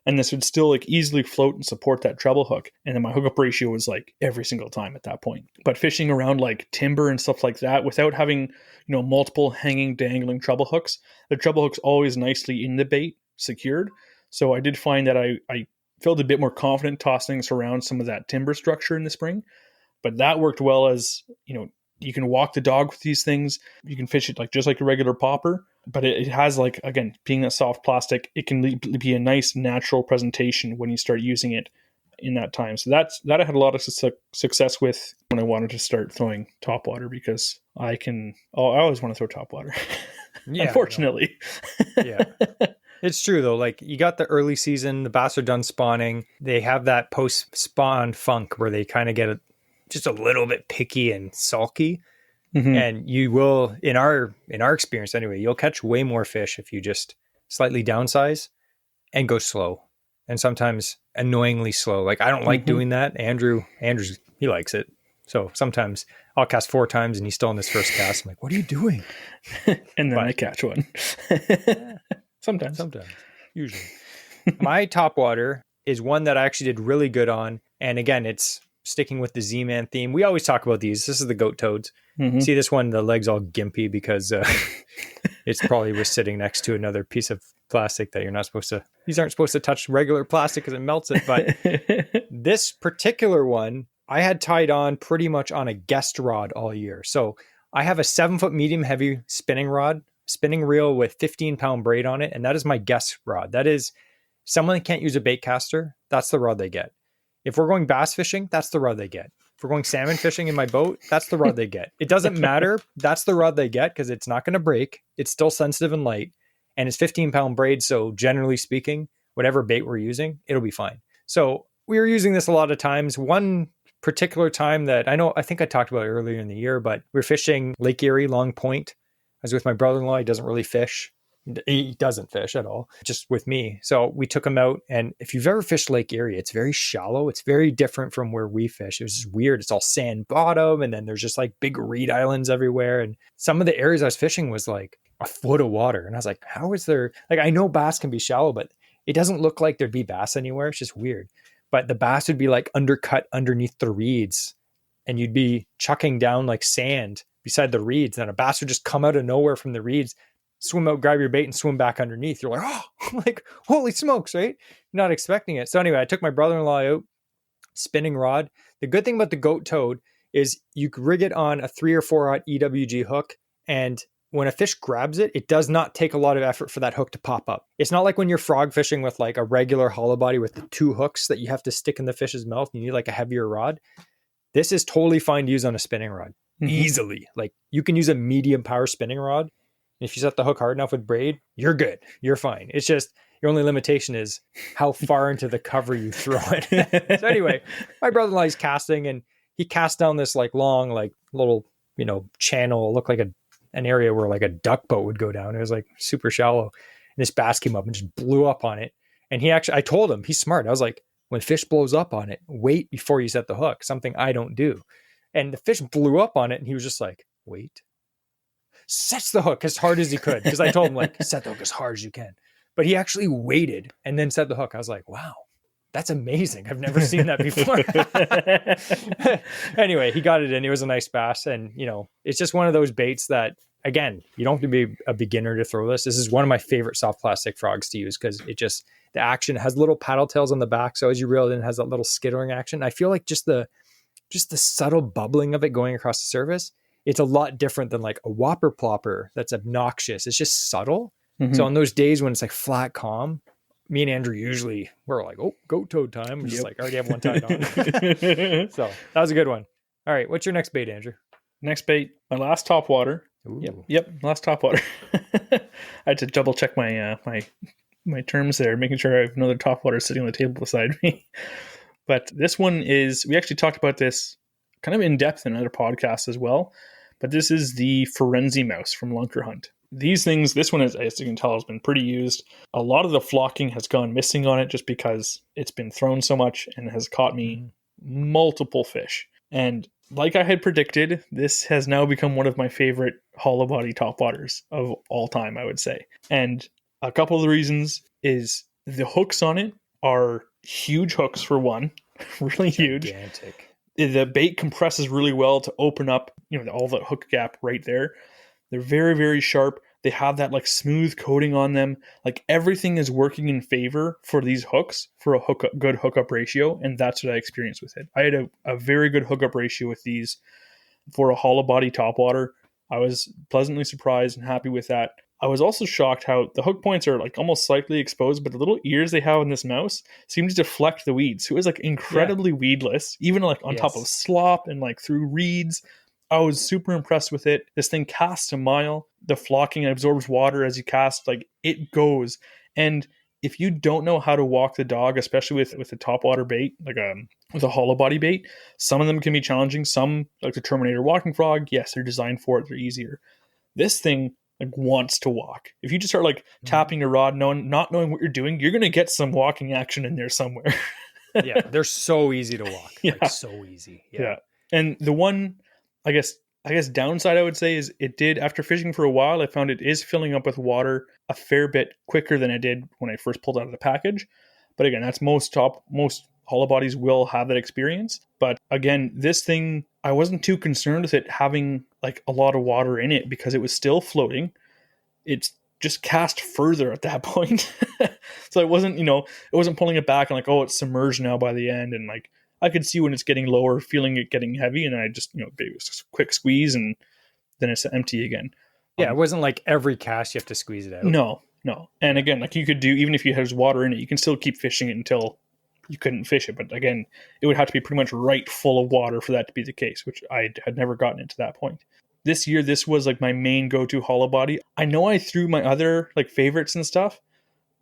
Speaker 1: And this would still like easily float and support that treble hook. And then my hookup ratio was like every single time at that point. But fishing around like timber and stuff like that without having, multiple hanging, dangling treble hooks, the treble hook's always nicely in the bait secured. So I did find that I felt a bit more confident tossing this around some of that timber structure in the spring. But that worked well as, you can walk the dog with these things. You can fish it just like a regular popper. But it has again, being that soft plastic, it can be a nice natural presentation when you start using it in that time. So that I had a lot of success with when I wanted to start throwing topwater, because I always want to throw topwater. Yeah, unfortunately.
Speaker 2: No. Yeah. It's true though. Like you got the early season, the bass are done spawning. They have that post-spawn funk where they kind of get just a little bit picky and sulky. Mm-hmm. And you will, in our experience anyway, you'll catch way more fish if you just slightly downsize and go slow. And sometimes annoyingly slow. Like I don't like doing that. Andrew's, he likes it. So sometimes I'll cast 4 times and he's still in his first cast. I'm like, what are you doing?
Speaker 1: And then I catch one. Sometimes.
Speaker 2: Usually. My topwater is one that I actually did really good on. And again, it's sticking with the Z-Man theme. We always talk about these. This is the goat toads. Mm-hmm. See this one, the leg's all gimpy because it's probably was sitting next to another piece of plastic that these aren't supposed to touch regular plastic because it melts it. But this particular one, I had tied on pretty much on a guest rod all year. So I have a 7-foot medium heavy spinning reel with 15-pound braid on it. And that is my guest rod. That is someone that can't use a bait caster. That's the rod they get. If we're going bass fishing, that's the rod they get. If we're going salmon fishing in my boat, that's the rod they get. It doesn't matter. That's the rod they get because it's not going to break. It's still sensitive and light. And it's 15-pound braid. So generally speaking, whatever bait we're using, it'll be fine. So we were using this a lot of times. One particular time that I think I talked about earlier in the year, but we're fishing Lake Erie, Long Point. I was with my brother-in-law. He doesn't really fish. He doesn't fish at all, just with me. So we took him out. And if you've ever fished Lake Erie, it's very shallow. It's very different from where we fish. It was just weird. It's all sand bottom. And then there's just like big reed islands everywhere. And some of the areas I was fishing was like a foot of water. And I was like, how is there, like, I know bass can be shallow, but it doesn't look like there'd be bass anywhere. It's just weird. But the bass would be like undercut underneath the reeds. And you'd be chucking down like sand beside the reeds. And a bass would just come out of nowhere from the reeds, swim out, grab your bait, and swim back underneath. You're like, oh, like, holy smokes, right? Not expecting it. So anyway, I took my brother-in-law out, spinning rod. The good thing about the goat toad is you could rig it on a 3 or 4 EWG hook. And when a fish grabs it, it does not take a lot of effort for that hook to pop up. It's not like when you're frog fishing with like a regular hollow body with the 2 hooks that you have to stick in the fish's mouth. You need like a heavier rod. This is totally fine to use on a spinning rod. Easily. Like you can use a medium power spinning rod. If you set the hook hard enough with braid, you're good. You're fine. It's just your only limitation is how far into the cover you throw it. So anyway, my brother-in-law is casting and he cast down this like long, like little, channel. It looked like an area where like a duck boat would go down. It was like super shallow. And this bass came up and just blew up on it. And I told him, he's smart. I was like, when fish blows up on it, wait before you set the hook, something I don't do. And the fish blew up on it and he was just like, wait. Sets the hook as hard as he could. Because I told him like, set the hook as hard as you can. But he actually waited and then set the hook. I was like, wow, that's amazing. I've never seen that before. Anyway, he got it in. It was a nice bass. And, it's just one of those baits that, again, you don't have to be a beginner to throw this. This is one of my favorite soft plastic frogs to use because the action has little paddle tails on the back. So as you reel it in, it has that little skittering action. I feel like just the subtle bubbling of it going across the surface, it's a lot different than like a whopper plopper that's obnoxious. It's just subtle. Mm-hmm. So on those days when it's like flat calm, me and Andrew we're like, oh, goat toad time. We're just like, already have one tied on. So that was a good one. All right. What's your next bait, Andrew?
Speaker 1: Next bait, my last topwater. Yep. Last topwater. I had to double check my my terms there, making sure I have another topwater sitting on the table beside me. But this one we actually talked about this kind of in depth in another podcast as well. But this is the Forensi mouse from Lunker Hunt. This one, as you can tell, has been pretty used. A lot of the flocking has gone missing on it just because it's been thrown so much and has caught me multiple fish. And like I had predicted, this has now become one of my favorite hollow body topwaters of all time, I would say. And a couple of the reasons is the hooks on it are huge hooks for one, really huge.
Speaker 2: Gigantic.
Speaker 1: The bait compresses really well to open up, all the hook gap right there. They're very, very sharp. They have that like smooth coating on them. Like everything is working in favor for these hooks for a good hookup ratio. And that's what I experienced with it. I had a very good hookup ratio with these for a hollow body topwater. I was pleasantly surprised and happy with that. I was also shocked how the hook points are like almost slightly exposed, but the little ears they have in this mouse seem to deflect the weeds. So it was like incredibly weedless, even like on top of slop and like through reeds. I was super impressed with it. This thing casts a mile. The flocking absorbs water as you cast. Like it goes. And if you don't know how to walk the dog, especially with a topwater bait, like with a hollow body bait, some of them can be challenging. Some, like the Terminator walking frog, yes, they're designed for it. They're easier. This thing like wants to walk. If you just start like tapping your rod, not knowing what you're doing, you're going to get some walking action in there somewhere.
Speaker 2: Yeah, they're so easy to walk. Yeah. Like so easy. Yeah.
Speaker 1: And the one, I guess downside I would say is it did, after fishing for a while, I found it is filling up with water a fair bit quicker than it did when I first pulled out of the package. But again, that's most hollow bodies will have that experience. But again, this thing, I wasn't too concerned with it having like a lot of water in it because it was still floating. It's just cast further at that point. So it wasn't, it wasn't pulling it back and like, oh, it's submerged now by the end. And like, I could see when it's getting lower, feeling it getting heavy. And then I just, it was a quick squeeze and then it's empty again.
Speaker 2: Yeah, it wasn't like every cast you have to squeeze it out.
Speaker 1: No. And again, like you could do, even if you had water in it, you can still keep fishing it until you couldn't fish it. But again, it would have to be pretty much right full of water for that to be the case, which I had never gotten into that point. This year, this was like my main go-to hollow body. I know I threw my other like favorites and stuff,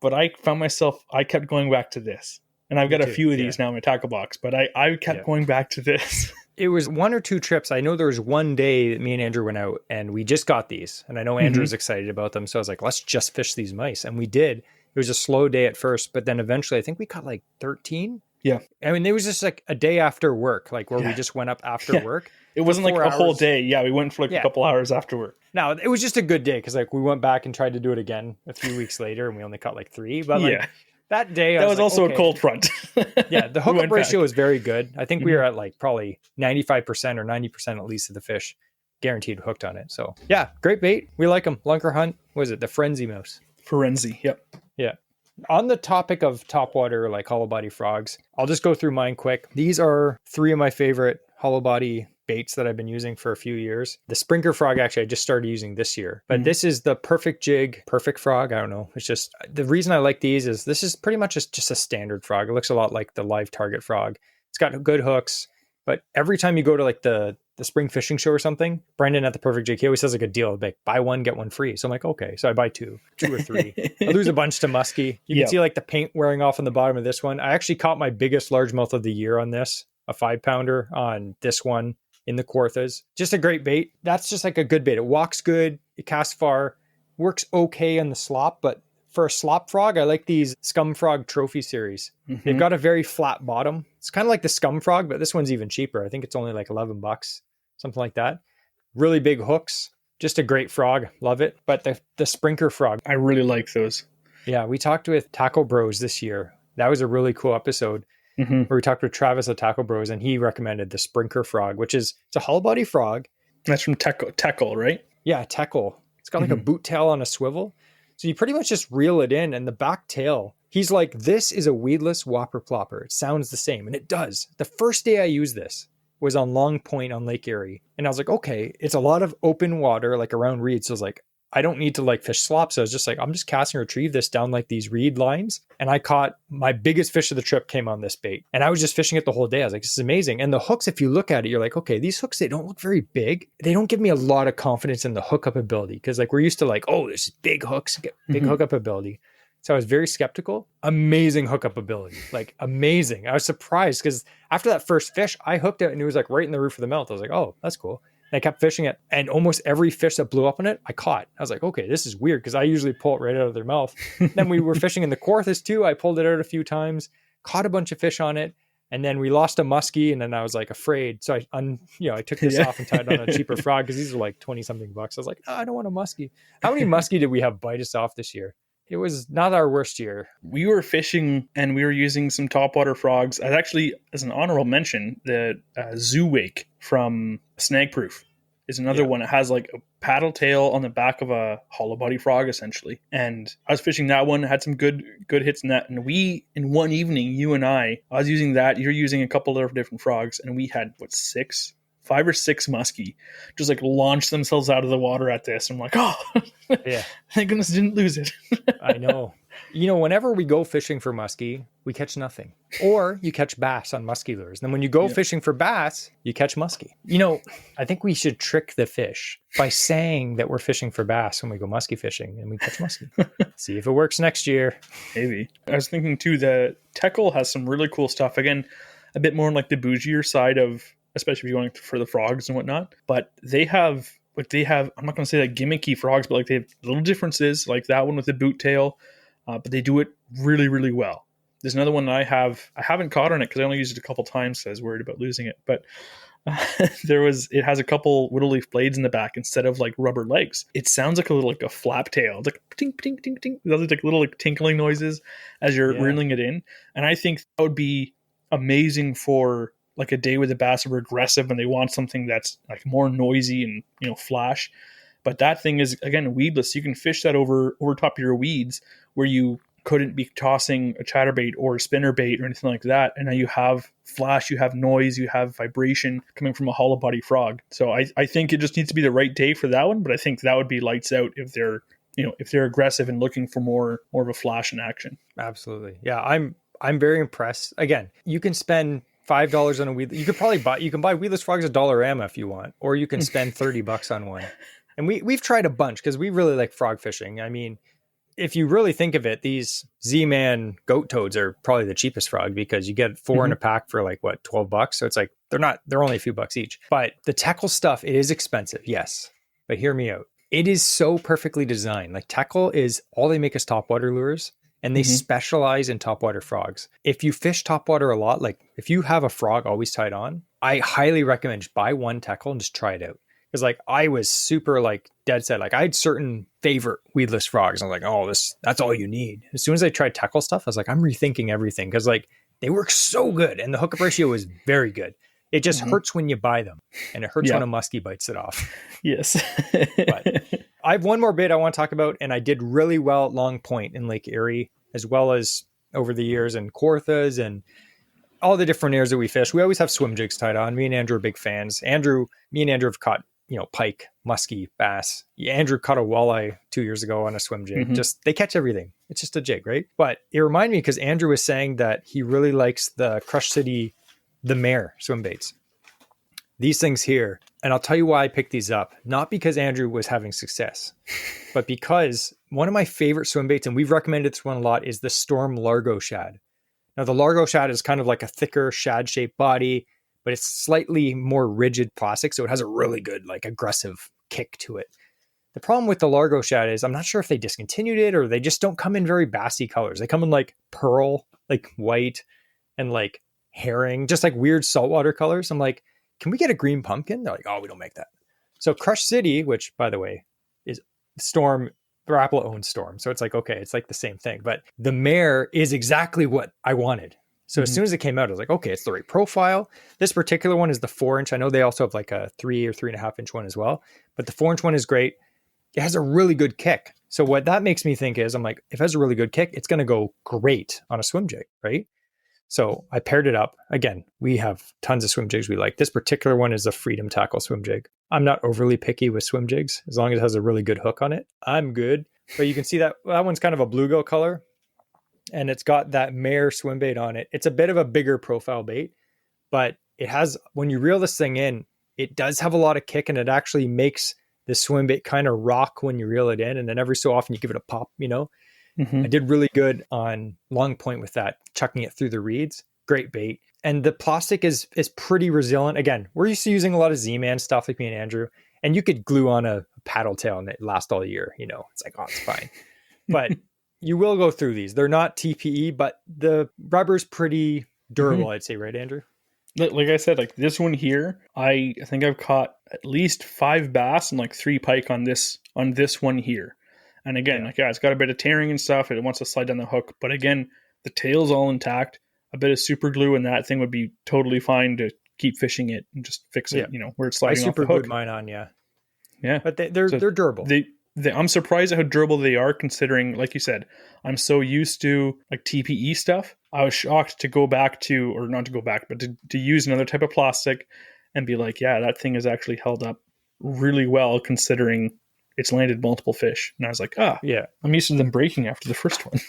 Speaker 1: but I found myself, I kept going back to this. And I've got a few of these now in my tackle box, but I kept going back to this.
Speaker 2: It was 1 or 2 trips. I know there was one day that me and Andrew went out and we just got these. And I know Andrew was excited about them. So I was like, let's just fish these mice. And we did. It was a slow day at first, but then eventually I think we caught like 13.
Speaker 1: Yeah.
Speaker 2: I mean, it was just like a day after work, like where we just went up after work.
Speaker 1: It wasn't like a whole day. Yeah, we went for like a couple hours after work.
Speaker 2: No, it was just a good day because like we went back and tried to do it again a few weeks later and we only caught like 3. But like that day,
Speaker 1: that was like, also a cold front.
Speaker 2: Yeah, the hookup ratio was very good. I think we were at like probably 95% or 90% at least of the fish guaranteed hooked on it. So yeah, great bait. We like them. Lunker Hunt. What is it? The Frenzy mouse.
Speaker 1: Frenzy. Yep.
Speaker 2: Yeah. On the topic of topwater, like hollow body frogs, I'll just go through mine quick. These are 3 of my favorite hollow body baits that I've been using for a few years. The Sprinkler frog, actually, I just started using this year, but this is the perfect jig, perfect frog. I don't know. It's just, the reason I like these is this is pretty much just a standard frog. It looks a lot like the live target frog. It's got good hooks, but every time you go to like the spring fishing show or something, Brendan at the Perfect Jig, he always says like a deal, like buy 1, get 1 free. So I'm like, okay. So I buy 2 or 3. I lose a bunch to musky. You can see like the paint wearing off on the bottom of this one. I actually caught my biggest largemouth of the year on this, a 5-pounder on this one in the Quarthas. Just a great bait. That's just like a good bait. It walks good. It casts far. Works okay on the slop, but for a slop frog, I like these Scum Frog Trophy series. They've got a very flat bottom. It's kind of like the Scum Frog, but this one's even cheaper. I think it's only like $11, something like that. Really big hooks. Just a great frog. Love it. But the Sprinkler frog,
Speaker 1: I really like those.
Speaker 2: Yeah, we talked with Tackle Bros this year. That was a really cool episode where we talked with Travis at Tackle Bros, and he recommended the Sprinkler frog, which is, it's a hollow body frog.
Speaker 1: That's from Teckle, right?
Speaker 2: Yeah, Teckle. It's got like a boot tail on a swivel. So you pretty much just reel it in, and the back tail, he's like, this is a weedless whopper plopper. It sounds the same, and it does. The first day I used this was on Long Point on Lake Erie. And I was like, okay, it's a lot of open water, like around reeds. So I was like, I don't need to like fish slop. So I was just like, I'm just casting retrieve this down like these reed lines. And I caught my biggest fish of the trip came on this bait. And I was just fishing it the whole day. I was like, this is amazing. And the hooks, if you look at it, you're like, okay, these hooks, they don't look very big. They don't give me a lot of confidence in the hookup ability. Cause like we're used to like, oh, there's big hooks, big hookup ability. So I was very skeptical. Amazing hookup ability, like amazing. I was surprised because after that first fish, I hooked it and it was like right in the roof of the mouth. I was like, oh, that's cool. And I kept fishing it, and almost every fish that blew up on it, I caught. I was like, okay, this is weird because I usually pull it right out of their mouth. Then we were fishing in the Quarthas too. I pulled it out a few times, caught a bunch of fish on it, and then we lost a musky, and then I was like afraid. So I took this off and tied on a cheaper frog because these were like 20 something bucks. I was like, oh, I don't want a musky. How many musky did we have bite us off this year? It was not our worst year.
Speaker 1: We were fishing and we were using some topwater frogs. I actually, as an honorable mention, the Zoo Wake from Snagproof is another one. It has like a paddle tail on the back of a hollow body frog, essentially. And I was fishing that one, had some good hits in that. And we, in one evening, you and I was using that. You're using a couple of different frogs. And we had, 5 or 6 muskie just like launch themselves out of the water at this. I'm like, oh, yeah, thank goodness I didn't lose it.
Speaker 2: I know. Whenever we go fishing for muskie, we catch nothing. Or you catch bass on muskie lures. And then when you go fishing for bass, you catch muskie. I think we should trick the fish by saying that we're fishing for bass when we go muskie fishing and we catch muskie. See if it works next year.
Speaker 1: Maybe. I was thinking too, the Teckle has some really cool stuff. Again, a bit more on like the bougier side of, especially if you're going for the frogs and whatnot. But they have, I'm not going to say like gimmicky frogs, but like they have little differences, like that one with the boot tail. But they do it really, really well. There's another one that I haven't caught on it because I only used it a couple times because I was worried about losing it. But it has a couple whittle leaf blades in the back instead of like rubber legs. It sounds like a flap tail. It's like tink, tink, tink, tink. Those like little like tinkling noises as you're reeling it in. And I think that would be amazing for like a day where the bass are aggressive and they want something that's like more noisy and flash. But that thing is, again, weedless. You can fish that over top of your weeds where you couldn't be tossing a chatterbait or a spinnerbait or anything like that. And now you have flash, you have noise, you have vibration coming from a hollow body frog. So I think it just needs to be the right day for that one. But I think that would be lights out if they're aggressive and looking for more of a flash in action.
Speaker 2: Absolutely. Yeah. I'm very impressed. Again, you can spend $5 on a weed. You can buy weedless frogs at Dollarama if you want, or you can spend $30 on one. And we've tried a bunch because we really like frog fishing. I mean, if you really think of it, these Z-Man goat toads are probably the cheapest frog because you get 4 in a pack for like what, $12. So it's like, they're only a few bucks each. But the tackle stuff, it is expensive. Yes. But hear me out. It is so perfectly designed. Like tackle is all they make is topwater lures, and they specialize in topwater frogs. If you fish topwater a lot, like if you have a frog always tied on, I highly recommend just buy one tackle and just try it out. Because like I was super like dead set. Like I had certain favorite weedless frogs. I was like, oh, that's all you need. As soon as I tried tackle stuff, I was like, I'm rethinking everything because like they work so good and the hookup ratio is very good. It just hurts when you buy them, and it hurts when a musky bites it off.
Speaker 1: Yes.
Speaker 2: But I have one more bait I want to talk about, and I did really well at Long Point in Lake Erie, as well as over the years in Kawarthas and all the different areas that we fish. We always have swim jigs tied on. Me and Andrew are big fans. Me and Andrew have caught pike, musky, bass. Andrew caught a walleye 2 years ago on a swim jig. Just they catch everything. It's just a jig, right? But it reminded me because Andrew was saying that he really likes the Crush City, the Mare swim baits. These things here, and I'll tell you why I picked these up. Not because Andrew was having success, but because one of my favorite swim baits, and we've recommended this one a lot, is the Storm Largo Shad. Now, the Largo Shad is kind of like a thicker shad-shaped body, but it's slightly more rigid plastic, so it has a really good, like, aggressive kick to it. The problem with the Largo Shad is I'm not sure if they discontinued it or they just don't come in very bassy colors. They come in like pearl, like white, and like herring, just like weird saltwater colors. I'm like, can we get a green pumpkin? They're like, oh, we don't make that. So Crush City, which by the way is Storm, Rapala owns Storm. So it's like, okay, it's like the same thing. But the Mare is exactly what I wanted. So as soon as it came out, I was like, okay, it's the right profile. This particular one is the 4-inch. I know they also have like a 3 or 3.5-inch one as well, but the 4-inch one is great. It has a really good kick. So what that makes me think is I'm like, if it has a really good kick, it's going to go great on a swim jig, right? So I paired it up. Again, we have tons of swim jigs we like. This particular one is a Freedom Tackle swim jig. I'm not overly picky with swim jigs. As long as it has a really good hook on it, I'm good. But you can see that one's kind of a bluegill color. And it's got that Mare swim bait on it. It's a bit of a bigger profile bait, but it has, when you reel this thing in, it does have a lot of kick, and it actually makes the swim bait kind of rock when you reel it in. And then every so often you give it a pop, I did really good on Long Point with that, chucking it through the reeds. Great bait. And the plastic is pretty resilient. Again, we're used to using a lot of Z-Man stuff like me and Andrew, and you could glue on a paddle tail and it lasts all year. It's like, oh, it's fine. But you will go through these. They're not TPE, but the rubber's pretty durable, I'd say, right, Andrew?
Speaker 1: Like I said, like this one here, I think I've caught at least 5 bass and like 3 pike on this one here. And again, it's got a bit of tearing and stuff. It wants to slide down the hook. But again, the tail's all intact. A bit of super glue and that thing would be totally fine to keep fishing it and just fix it, where it's sliding off the hook. I super glued
Speaker 2: mine on, yeah.
Speaker 1: But
Speaker 2: they're durable.
Speaker 1: I'm surprised at how durable they are, considering, like you said, I'm so used to like TPE stuff. I was shocked to go back to, or not to go back, but to use another type of plastic and be like, yeah, that thing is actually held up really well considering it's landed multiple fish. And I was like, I'm used to them breaking after the first one.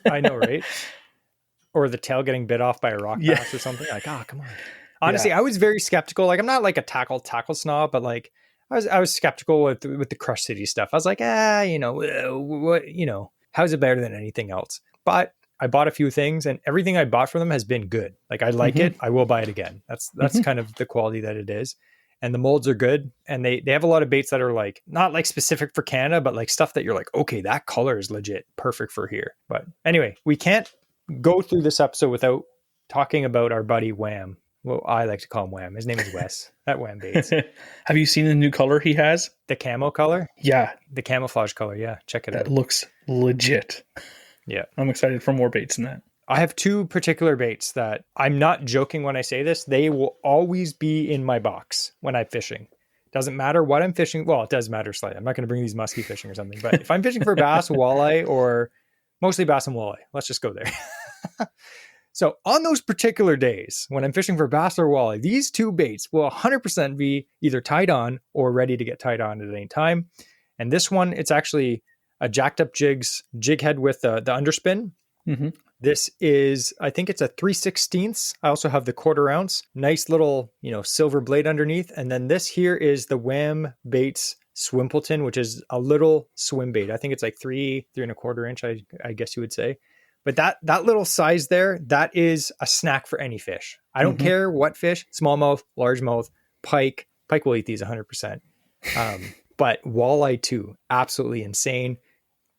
Speaker 2: I know, right? Or the tail getting bit off by a rock bass or something. Like, come on. Honestly, I was very skeptical. Like, I'm not like a tackle snob, but like, I was skeptical with the Crush City stuff. I was like, how's it better than anything else? But I bought a few things, and everything I bought from them has been good. Like, I like it. I will buy it again. That's kind of the quality that it is. And the molds are good. And they have a lot of baits that are like, not like specific for Canada, but like stuff that you're like, okay, that color is legit perfect for here. But anyway, we can't go through this episode without talking about our buddy Wham. Well, I like to call him Wham. His name is Wes at Wham Baits.
Speaker 1: Have you seen the new color he has?
Speaker 2: The camo color?
Speaker 1: Yeah.
Speaker 2: The camouflage color. Yeah. Check it out.
Speaker 1: That looks legit.
Speaker 2: Yeah.
Speaker 1: I'm excited for more baits than that.
Speaker 2: I have 2 particular baits that I'm not joking when I say this. They will always be in my box when I'm fishing. Doesn't matter what I'm fishing. Well, it does matter slightly. I'm not going to bring these musky fishing or something, but if I'm fishing for bass, walleye, or mostly bass and walleye, let's just go there. So on those particular days when I'm fishing for bass or walleye, these two baits will 100% be either tied on or ready to get tied on at any time. And this one, it's actually a jacked up jig head with the underspin.
Speaker 1: Mm-hmm.
Speaker 2: This is, I think it's a 3/16. I also have the 1/4 ounce, nice little, silver blade underneath. And then this here is the Wham Baits Swimpleton, which is a little swim bait. I think it's like 3.25 inch, I guess you would say. But that little size there, that is a snack for any fish. I don't care what fish, smallmouth, largemouth, pike. Pike will eat these 100%. But walleye too, absolutely insane.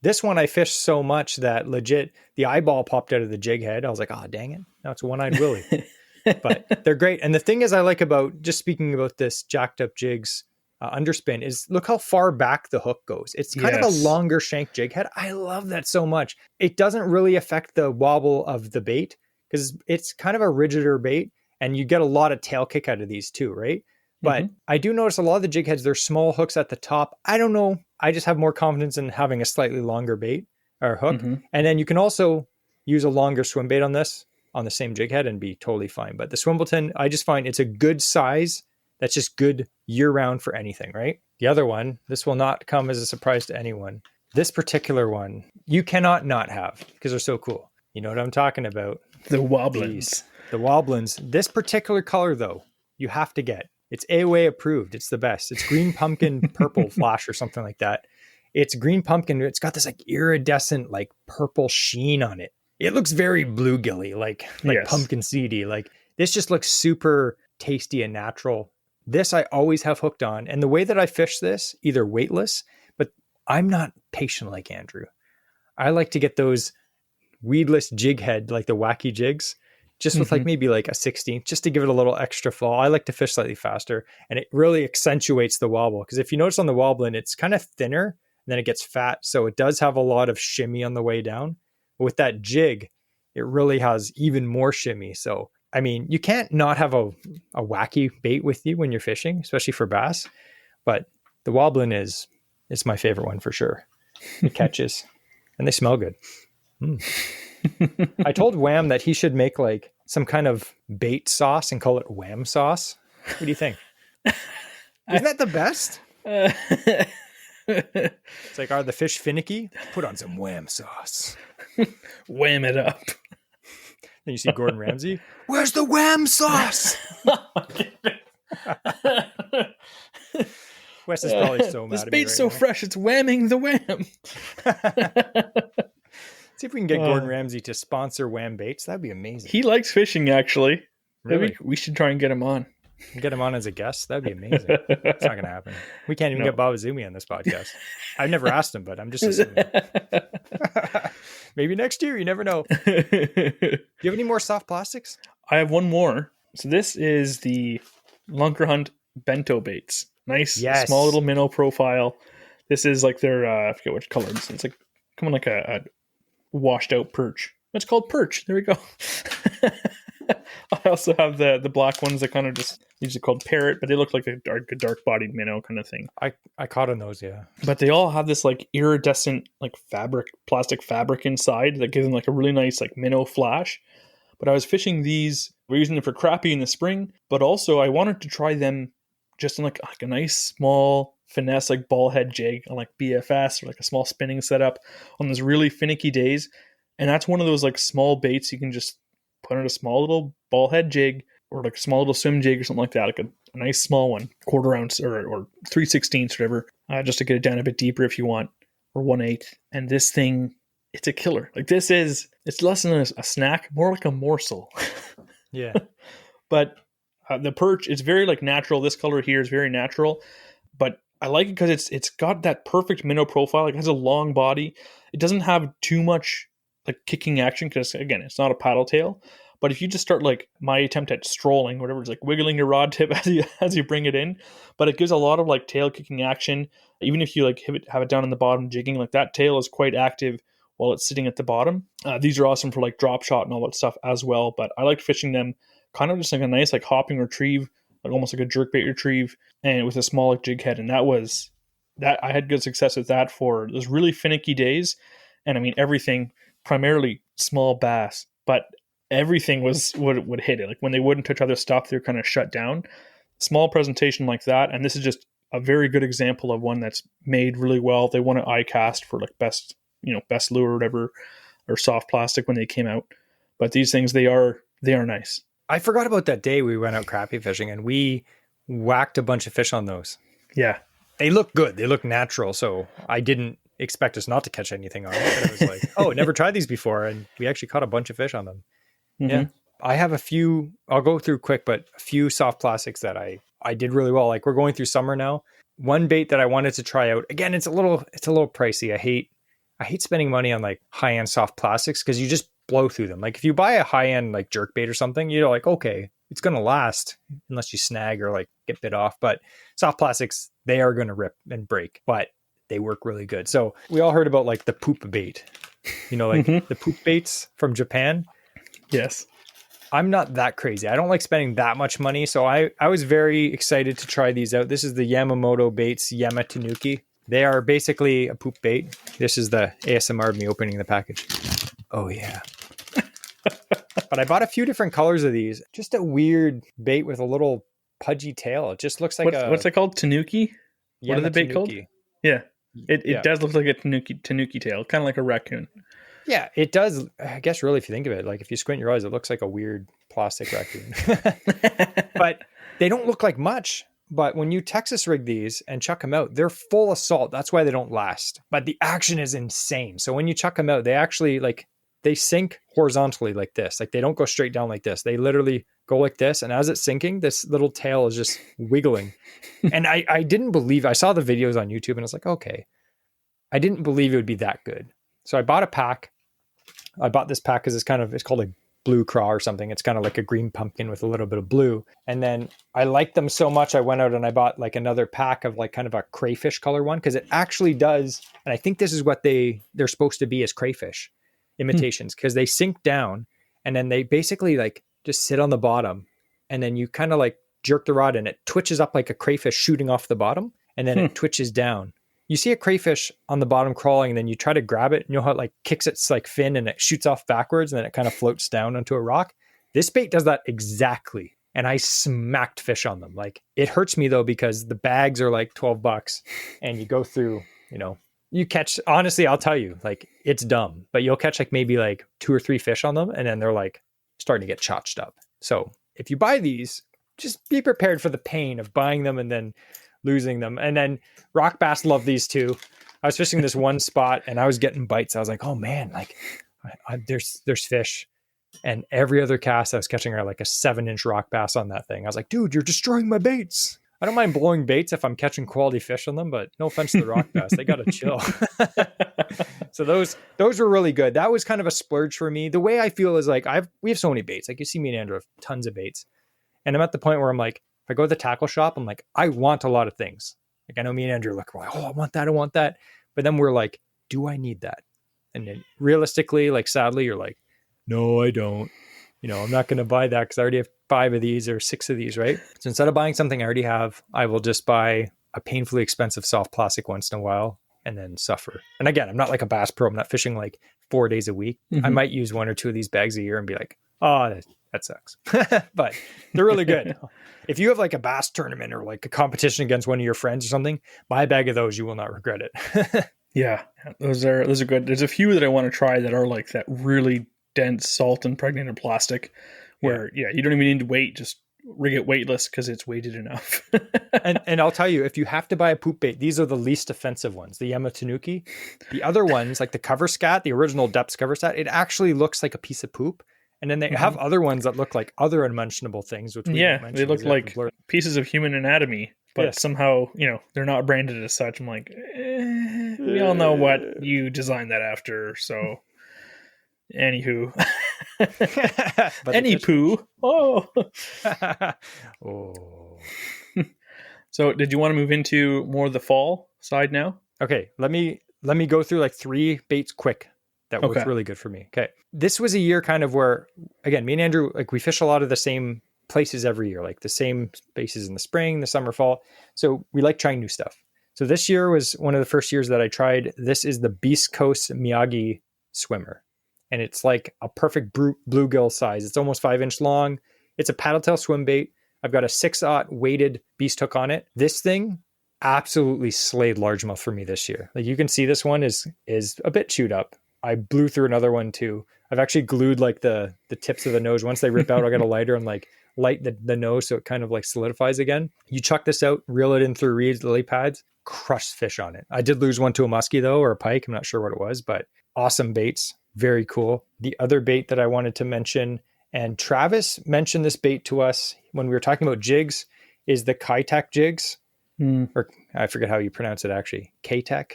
Speaker 2: This one I fished so much that legit the eyeball popped out of the jig head. I was like, oh, dang it. Now it's a one-eyed Willie. But they're great. And the thing is I like about, just speaking about this jacked up jigs underspin, is look how far back the hook goes. It's kind of a longer shank jig head. I love that so much. It doesn't really affect the wobble of the bait because it's kind of a rigider bait and you get a lot of tail kick out of these too, right? But I do notice a lot of the jig heads, there's small hooks at the top. I don't know. I just have more confidence in having a slightly longer bait or hook. And then you can also use a longer swim bait on this, on the same jig head, and be totally fine. But the Swimbleton, I just find it's a good size. That's just good year round for anything, right? The other one, this will not come as a surprise to anyone. This particular one, you cannot not have because they're so cool. You know what I'm talking about?
Speaker 1: The Wobblins.
Speaker 2: The Wobblins. This particular color though, you have to get. It's AOA approved. It's the best. It's green pumpkin purple flash or something like that. It's green pumpkin. It's got this like iridescent, like purple sheen on it. It looks very bluegilly, like pumpkin seedy. Like this just looks super tasty and natural. This I always have hooked on. And the way that I fish this, either weightless, but I'm not patient like Andrew. I like to get those weedless jig head, like the wacky jigs, just with like maybe like a 16th, just to give it a little extra fall. I like to fish slightly faster and it really accentuates the wobble. Because if you notice on the wobbling, it's kind of thinner and then it gets fat. So it does have a lot of shimmy on the way down. But with that jig, it really has even more shimmy. So, I mean, you can't not have a wacky bait with you when you're fishing, especially for bass. But the wobbling is my favorite one for sure. It catches and they smell good. I told Wham that he should make like some kind of bait sauce and call it Wham sauce. What do you think? Isn't that the best? It's like, are the fish finicky? Put on some Wham sauce.
Speaker 1: Wham it up.
Speaker 2: Then you see Gordon Ramsay. Where's the Wham sauce? Wes is probably so mad
Speaker 1: this
Speaker 2: at me
Speaker 1: bait's
Speaker 2: right
Speaker 1: so
Speaker 2: now.
Speaker 1: fresh, it's whamming the wham.
Speaker 2: See if we can get Gordon Ramsay to sponsor Wham Baits. That'd be amazing.
Speaker 1: He likes fishing, actually.
Speaker 2: Really?
Speaker 1: Maybe we should try and get him on.
Speaker 2: Get him on as a guest. That'd be amazing. It's not going to happen. We can't even get Baba Zumi on this podcast. I've never asked him, but I'm just assuming. Maybe next year. You never know. Do you have any more soft plastics?
Speaker 1: I have one more. So this is the Lunker Hunt bento baits. Nice, small little minnow profile. This is like their, I forget which color. It's like coming like a washed out perch. It's called perch. There we go. I also have the black ones that kind of just usually called parrot, but they look like a dark bodied minnow kind of thing.
Speaker 2: I caught on those, yeah.
Speaker 1: But they all have this like iridescent like plastic fabric inside that gives them like a really nice like minnow flash. But I was fishing these, we're using them for crappie in the spring, but also I wanted to try them just in like a nice small finesse like ball head jig on like BFS or like a small spinning setup on those really finicky days. And that's one of those like small baits you can just put in a small little ball head jig or like a small little swim jig or something like that, like a nice small one, 1/4 ounce or 3/16 whatever, just to get it down a bit deeper if you want, or 1/8. And this thing, it's a killer. Like it's less than a snack, more like a morsel.
Speaker 2: Yeah.
Speaker 1: But the perch, it's very like natural. This color here is very natural, but I like it because it's got that perfect minnow profile. Like it has a long body. It doesn't have too much like kicking action because again, it's not a paddle tail. But if you just start like my attempt at strolling, whatever, it's like wiggling your rod tip as you bring it in, but it gives a lot of like tail kicking action. Even if you like have it down on the bottom jigging, like that tail is quite active while it's sitting at the bottom. These are awesome for like drop shot and all that stuff as well. But I like fishing them kind of just like a nice like hopping retrieve like almost like a jerkbait retrieve, and with a small like, jig head. And that I had good success with that for those really finicky days. And I mean, everything, primarily small bass, but everything would hit it. Like when they wouldn't touch other stuff, they're kind of shut down. Small presentation like that. And this is just a very good example of one that's made really well. They won an ICAST for like best lure or whatever, or soft plastic when they came out. But these things, they are nice.
Speaker 2: I forgot about that day we went out crappie fishing and we whacked a bunch of fish on those.
Speaker 1: Yeah.
Speaker 2: They look good. They look natural. So I didn't expect us not to catch anything on it. But I was like, oh, never tried these before. And we actually caught a bunch of fish on them. Mm-hmm. Yeah. I have a few, I'll go through quick, but a few soft plastics that I did really well. Like we're going through summer now. One bait that I wanted to try out, again, it's a little pricey. I hate spending money on like high-end soft plastics because you just blow through them. Like if you buy a high-end like jerk bait or something, you're like, okay, it's going to last unless you snag or like get bit off. But soft plastics, they are going to rip and break, but they work really good. So we all heard about like the poop bait, like the poop baits from Japan.
Speaker 1: Yes.
Speaker 2: I'm not that crazy. I don't like spending that much money. So I was very excited to try these out. This is the Yamamoto Baits Yama Tanuki. They are basically a poop bait. This is the ASMR of me opening the package. Oh yeah. But I bought a few different colors of these. Just a weird bait with a little pudgy tail. It just looks like
Speaker 1: what's it called? Tanuki? What are the bait called? Yeah. It does look like a tanuki tail, kind of like a raccoon.
Speaker 2: Yeah, it does. I guess really, if you think of it, like if you squint your eyes, it looks like a weird plastic raccoon. But they don't look like much. But when you Texas rig these and chuck them out, they're full of salt. That's why they don't last. But the action is insane. So when you chuck them out, they actually they sink horizontally like this. Like they don't go straight down like this. They literally go like this. And as it's sinking, this little tail is just wiggling. And I didn't believe, I saw the videos on YouTube and I was like, okay, I didn't believe it would be that good. So I bought a pack. I bought this pack because it's called a blue craw or something. It's kind of like a green pumpkin with a little bit of blue. And then I liked them so much, I went out and I bought like another pack of like kind of a crayfish color one, because it actually does. And I think this is what they're supposed to be as crayfish imitations, because they sink down and then they basically like just sit on the bottom, and then you kind of like jerk the rod and it twitches up like a crayfish shooting off the bottom, and then it twitches down. You see a crayfish on the bottom crawling, and then you try to grab it. You know how it like kicks its like fin and it shoots off backwards, and then it kind of floats down onto a rock. This bait does that exactly. And I smacked fish on them. Like it hurts me though, because the bags are like $12 and you go through, you catch, honestly, I'll tell you, like it's dumb, but you'll catch like maybe like 2 or 3 fish on them. And then they're like starting to get chotched up. So if you buy these, just be prepared for the pain of buying them and then losing them. And then rock bass love these too. I was fishing this one spot and I was getting bites. I was like, oh man, like there's fish. And every other cast I was catching are like a 7-inch rock bass on that thing. I was like, dude, you're destroying my baits. I don't mind blowing baits if I'm catching quality fish on them, but no offense to the rock bass, they got to chill. So those were really good. That was kind of a splurge for me. The way I feel is like we have so many baits. Like you see me and Andrew have tons of baits. And I'm at the point where I'm like, if I go to the tackle shop, I'm like, I want a lot of things. Like I know me and Andrew are like, oh, I want that. But then we're like, do I need that? And then realistically, like sadly, you're like, no, I don't. I'm not going to buy that because I already have 5 of these or 6 of these, right? So instead of buying something I already have, I will just buy a painfully expensive soft plastic once in a while and then suffer. And again, I'm not like a bass pro. I'm not fishing like 4 days a week. Mm-hmm. I might use 1 or 2 of these bags a year and be like, oh, that sucks. But they're really good. If you have like a bass tournament or like a competition against one of your friends or something, buy a bag of those. You will not regret it.
Speaker 1: Yeah, those are good. There's a few that I want to try that are like that really dense salt impregnated plastic where you don't even need to wait, just rig it weightless because it's weighted enough.
Speaker 2: and I'll tell you, if you have to buy a poop bait, these are the least offensive ones, the Yama Tanuki. The other ones, like the cover scat, the original depths cover scat, it actually looks like a piece of poop. And then they have other ones that look like other unmentionable things, which
Speaker 1: they look like pieces of human anatomy, but somehow they're not branded as such. I'm like, we all know what you designed that after, so anywho. Any poo. Oh.
Speaker 2: Oh.
Speaker 1: So did you want to move into more of the fall side now?
Speaker 2: Okay, let me go through like 3 baits quick that worked really good for me. Okay. This was a year kind of where, again, me and Andrew, like we fish a lot of the same places every year, like the same spaces in the spring, the summer, fall. So we like trying new stuff. So this year was one of the first years that I tried. This is the Beast Coast Miyagi swimmer. And it's like a perfect bluegill size. It's almost 5-inch long. It's a paddle tail swim bait. I've got a 6/0 weighted beast hook on it. This thing absolutely slayed largemouth for me this year. Like you can see this one is a bit chewed up. I blew through another one too. I've actually glued like the tips of the nose. Once they rip out, I'll get a lighter and like light the nose so it kind of like solidifies again. You chuck this out, reel it in through reeds, lily pads, crush fish on it. I did lose one to a musky though, or a pike. I'm not sure what it was, but awesome baits. Very cool. The other bait that I wanted to mention, and Travis mentioned this bait to us when we were talking about jigs, is the Kitech jigs. Or I forget how you pronounce it actually. Kitech.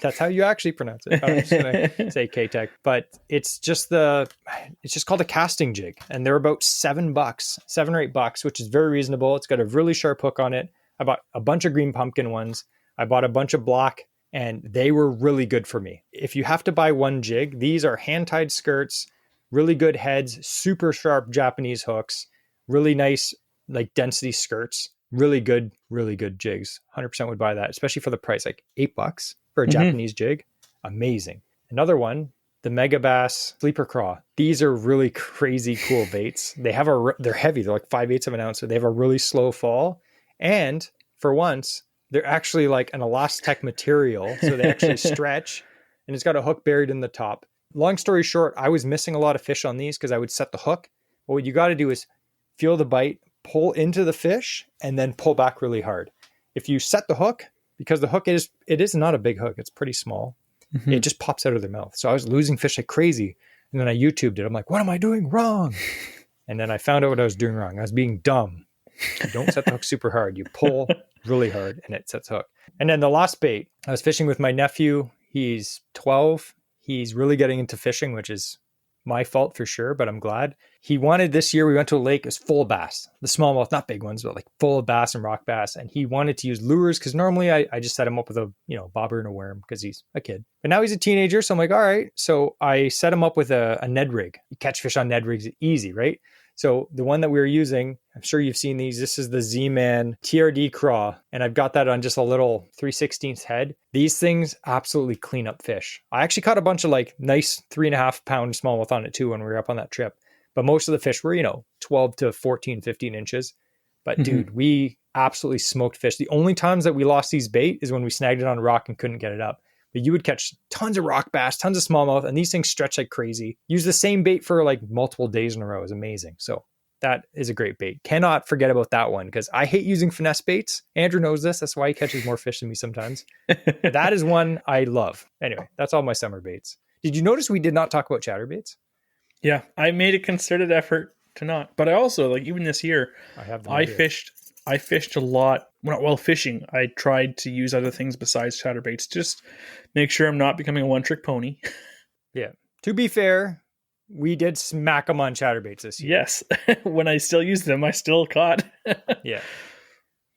Speaker 2: That's how you actually pronounce it. I'm just gonna say Kitech. But it's just called a casting jig. And they're about $7, $7 or $8, which is very reasonable. It's got a really sharp hook on it. I bought a bunch of green pumpkin ones. I bought a bunch of black, and they were really good for me. If you have to buy one jig, these are hand-tied skirts, really good heads, super sharp Japanese hooks, really nice like density skirts. Really good jigs. 100% would buy that, especially for the price, like $8 for a Japanese jig. Amazing. Another one, the Mega Bass Sleeper Craw. These are really crazy cool baits. They're heavy. They're like 5/8 of an ounce. So they have a really slow fall. And for once, they're actually like an Elastec material. So they actually stretch, and it's got a hook buried in the top. Long story short, I was missing a lot of fish on these because I would set the hook. But what you got to do is feel the bite, pull into the fish, and then pull back really hard. If you set the hook, because the hook it is not a big hook, it's pretty small, it just pops out of their mouth. So I was losing fish like crazy. And then I YouTubed it. I'm like, what am I doing wrong? And then I found out what I was doing wrong. I was being dumb. You don't set the hook super hard. You pull really hard and it sets the hook. And then the last bait, I was fishing with my nephew. He's 12. He's really getting into fishing, which is my fault for sure, but I'm glad. He wanted this year, we went to a lake, it was full of bass. The smallmouth, not big ones, but like full of bass and rock bass. And he wanted to use lures because normally I just set him up with a bobber and a worm because he's a kid. But now he's a teenager, so I'm like, all right. So I set him up with a Ned rig. You catch fish on Ned rigs easy, right? So the one that we were using, I'm sure you've seen these. This is the Z-Man TRD Craw, and I've got that on just a little 3/16 head. These things absolutely clean up fish. I actually caught a bunch of like nice 3.5 pound smallmouth on it too when we were up on that trip. But most of the fish were, 12 to 14, 15 inches. But dude, we absolutely smoked fish. The only times that we lost these bait is when we snagged it on a rock and couldn't get it up. But you would catch tons of rock bass, tons of smallmouth, and these things stretch like crazy. Use the same bait for like multiple days in a row is amazing. So that is a great bait. Cannot forget about that one because I hate using finesse baits. Andrew knows this. That's why he catches more fish than me sometimes. That is one I love. Anyway, that's all my summer baits. Did you notice we did not talk about chatterbaits?
Speaker 1: Yeah, I made a concerted effort to not. But I also, like even this year, I fished a lot. While fishing, I tried to use other things besides chatterbaits. Just make sure I'm not becoming a one-trick pony.
Speaker 2: Yeah. To be fair, we did smack them on chatterbaits this year.
Speaker 1: Yes. When I still used them, I still caught.
Speaker 2: Yeah.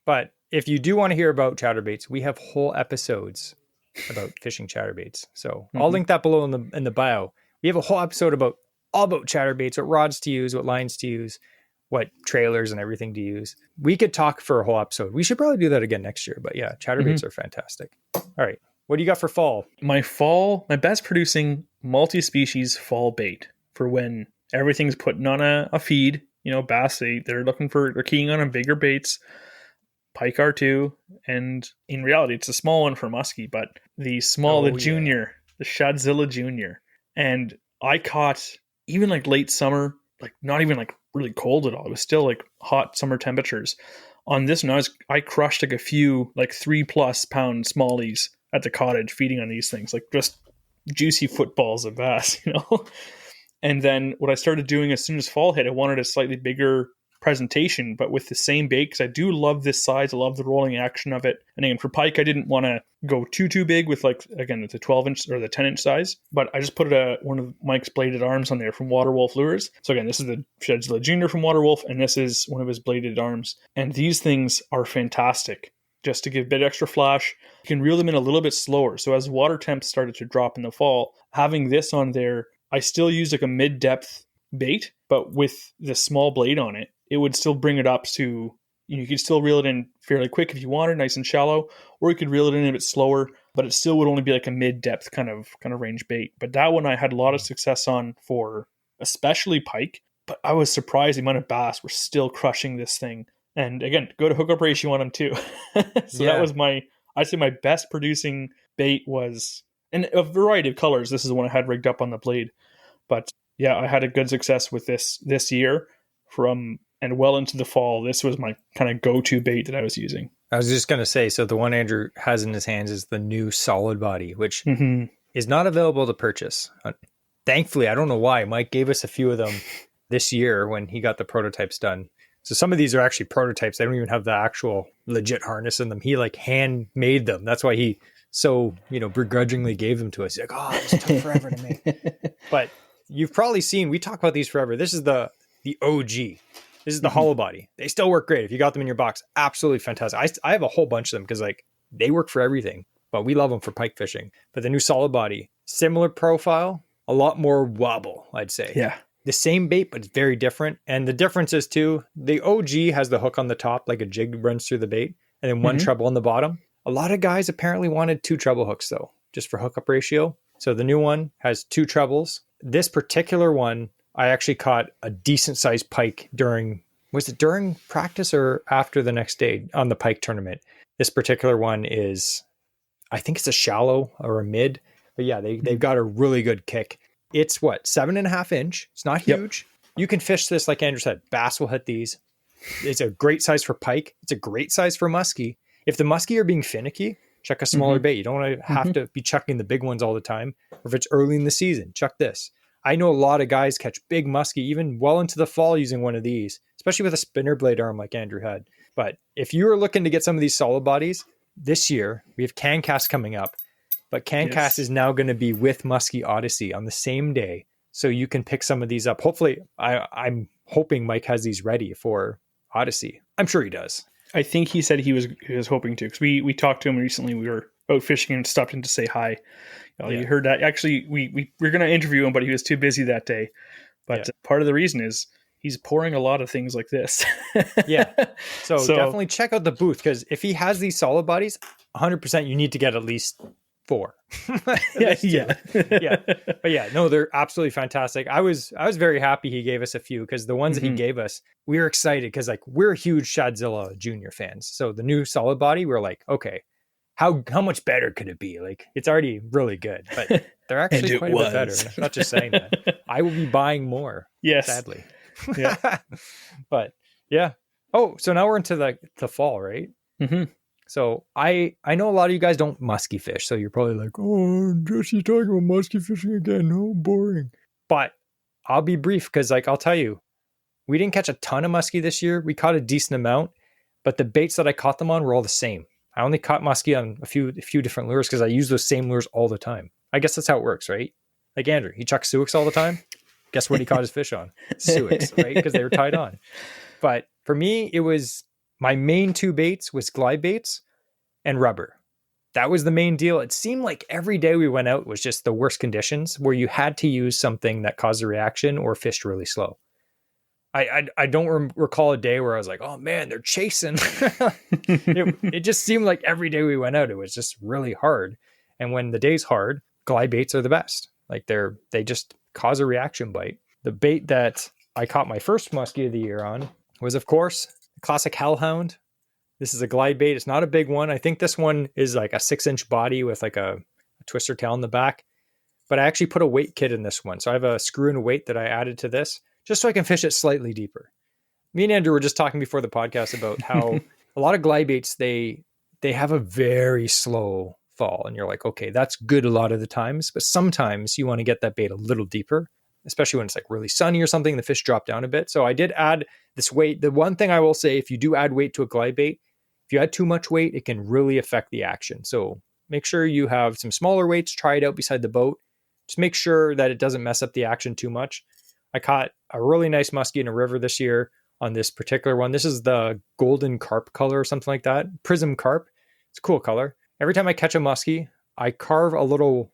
Speaker 2: But if you do want to hear about chatterbaits, we have whole episodes about fishing chatterbaits. So I'll link that below in the bio. We have a whole episode all about chatterbaits, what rods to use, what lines to use, what trailers and everything to use. We could talk for a whole episode. We should probably do that again next year. But yeah, chatterbaits are fantastic. All right. What do you got for fall?
Speaker 1: My best producing multi-species fall bait for when everything's putting on a feed. Bass, they're keying on bigger baits. Pike are too. And in reality, it's a small one for musky, but the junior, the Shadzilla Junior. And I caught even like late summer, like not even like really cold at all. It was still like hot summer temperatures on this. And I crushed like a few like 3+ pound smallies at the cottage feeding on these things, like just juicy footballs of bass, And then what I started doing as soon as fall hit, I wanted a slightly bigger presentation, but with the same bait, because I do love this size. I love the rolling action of it. And again, for pike, I didn't want to go too big with the 12-inch or the 10-inch size, but I just put one of Mike's bladed arms on there from Waterwolf Lures. So again, this is the Shedzilla Junior from Waterwolf, and this is one of his bladed arms. And these things are fantastic. Just to give a bit extra flash, you can reel them in a little bit slower. So as water temps started to drop in the fall, having this on there, I still use like a mid-depth bait, but with the small blade on it, it would still bring it up to, you could still reel it in fairly quick if you wanted, nice and shallow, or you could reel it in a bit slower, but it still would only be like a mid-depth kind of range bait. But that one I had a lot of success on for especially pike, but I was surprised the amount of bass were still crushing this thing. And again, good hookup ratio on them too. So that was I'd say my best producing bait was, in a variety of colors. This is the one I had rigged up on the blade. But yeah, I had a good success with this year and well into the fall. This was my kind of go-to bait that I was using.
Speaker 2: I was just going to say, so the one Andrew has in his hands is the new solid body, which is not available to purchase. Thankfully, I don't know why. Mike gave us a few of them this year when he got the prototypes done. So some of these are actually prototypes. They don't even have the actual legit harness in them. He like hand made them. That's why he so, begrudgingly gave them to us. He's like, oh, this took forever to make. But you've probably seen, we talk about these forever. This is the OG. This is the hollow body. They still work great. If you got them in your box, absolutely fantastic. I have a whole bunch of them because like they work for everything, but we love them for pike fishing. But the new solid body, similar profile, a lot more wobble, I'd say.
Speaker 1: Yeah.
Speaker 2: The same bait, but it's very different. And the difference is too, the OG has the hook on the top, like a jig runs through the bait, and then one treble on the bottom. A lot of guys apparently wanted 2 treble hooks though, just for hookup ratio. So the new one has 2 trebles. This particular one, I actually caught a decent sized pike was it during practice or after the next day on the pike tournament? This particular one is, I think it's a shallow or a mid, but yeah, they've got a really good kick. It's 7.5 inch. It's not huge. Yep. You can fish this, like Andrew said, bass will hit these. It's a great size for pike. It's a great size for musky. If the musky are being finicky, chuck a smaller bait. You don't want to have to be chucking the big ones all the time. Or if it's early in the season, chuck this. I know a lot of guys catch big musky, even well into the fall using one of these, especially with a spinner blade arm like Andrew had. But if you are looking to get some of these solid bodies, this year, we have CanCast coming up. But CanCast is now going to be with Musky Odyssey on the same day. So you can pick some of these up. Hopefully, I'm hoping Mike has these ready for Odyssey. I'm sure he does.
Speaker 1: I think he said he was hoping to, because we talked to him recently. We were out fishing and stopped in to say hi. You heard that. Actually, we were going to interview him, but he was too busy that day. But part of the reason is he's pouring a lot of things like this. So
Speaker 2: definitely check out the booth, because if he has these solid bodies, 100% you need to get at least 4. But no, they're absolutely fantastic. I was very happy he gave us a few, because the ones that he gave us, we were excited because like we're huge Shadzilla Junior fans. So the new solid body, we're like, okay, how much better could it be? Like it's already really good, but they're actually quite a bit better. I'm not just saying that. I will be buying more.
Speaker 1: Yes,
Speaker 2: sadly. But yeah. Oh, so now we're into the fall, right? So I know a lot of you guys don't musky fish, so you're probably like, oh, Jesse talking about musky fishing again. Oh, boring. But I'll be brief, because like I'll tell you, we didn't catch a ton of musky this year. We caught a decent amount, but the baits that I caught them on were all the same. I only caught musky on a few different lures because I use those same lures all the time. I guess that's how it works, right? Like Andrew, he chucks suics all the time. Guess what he caught his fish on? Suics, right? Because they were tied on. But for me, it was my main 2 baits was glide baits and rubber. That was the main deal. It seemed like every day we went out was just the worst conditions where you had to use something that caused a reaction or fished really slow. I don't recall a day where I was like, oh man, they're chasing. It just seemed like every day we went out, it was just really hard. And when the day's hard, glide baits are the best. Like they just cause a reaction bite. The bait that I caught my first muskie of the year on was, of course, classic hellhound. This is a glide bait. It's not a big one. I think this one is like a 6-inch body with like a twister tail in the back. But I actually put a weight kit in this one. So I have a screw and a weight that I added to this, just so I can fish it slightly deeper. Me and Andrew were just talking before the podcast about how a lot of glide baits, they have a very slow fall. And you're like, okay, that's good a lot of the times. But sometimes you want to get that bait a little deeper, especially when it's like really sunny or something, the fish drop down a bit. So I did add this weight. The one thing I will say, if you do add weight to a glide bait, if you add too much weight, it can really affect the action. So make sure you have some smaller weights, try it out beside the boat. Just make sure that it doesn't mess up the action too much. I caught a really nice muskie in a river this year on this particular one. This is the golden carp color or something like that. Prism carp. It's a cool color. Every time I catch a muskie, I carve a little,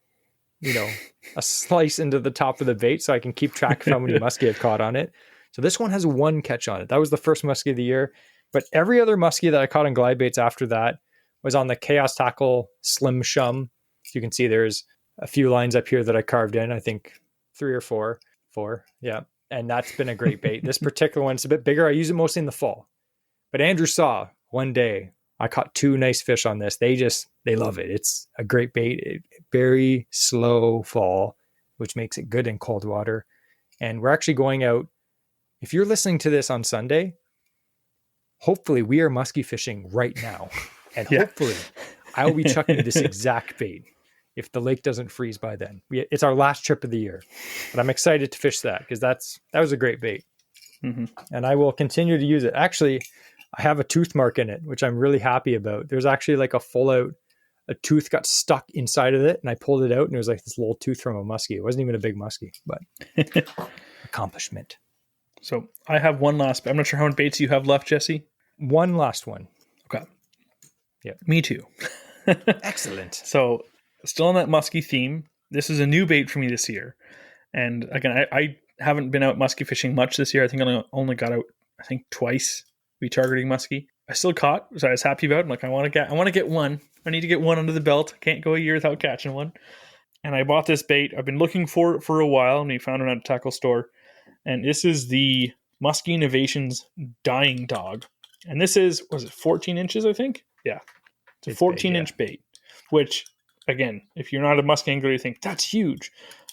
Speaker 2: a slice into the top of the bait so I can keep track of how many muskie I've caught on it. So this one has one catch on it. That was the first muskie of the year. But every other muskie that I caught on glide baits after that was on the Chaos Tackle Slim Shum. You can see there's a few lines up here that I carved in. I think 3 or 4. 4, yeah. And that's been a great bait. This particular one, it's a bit bigger. I use it mostly in the fall. But Andrew saw one day, I caught 2 nice fish on this. They love it. It's a great bait. Very slow fall, which makes it good in cold water. And we're actually going out. If you're listening to this on Sunday, hopefully we are musky fishing right now. And hopefully I will be chucking this exact bait if the lake doesn't freeze by then. It's our last trip of the year. But I'm excited to fish that because that was a great bait. Mm-hmm. And I will continue to use it. Actually, I have a tooth mark in it, which I'm really happy about. There's actually like a tooth got stuck inside of it, and I pulled it out, and it was like this little tooth from a muskie. It wasn't even a big muskie, but accomplishment.
Speaker 1: So I have one last, I'm not sure how many baits you have left, Jesse.
Speaker 2: One last one.
Speaker 1: Okay.
Speaker 2: Yeah.
Speaker 1: Me too.
Speaker 2: Excellent.
Speaker 1: So still on that musky theme, this is a new bait for me this year. And again, I haven't been out musky fishing much this year. I think I only got out, twice retargeting muskie. I still caught, so I was happy about it. I'm like, I want to get one. I need to get one under the belt. I can't go a year without catching one. And I bought this bait. I've been looking for it for a while, and we found it at a tackle store. And this is the Musky Innovations Dying Dog. And this is, was it 14 inches, I think? Yeah. It's a 14-inch bait, which, again, if you're not a musky angler, you think, that's huge.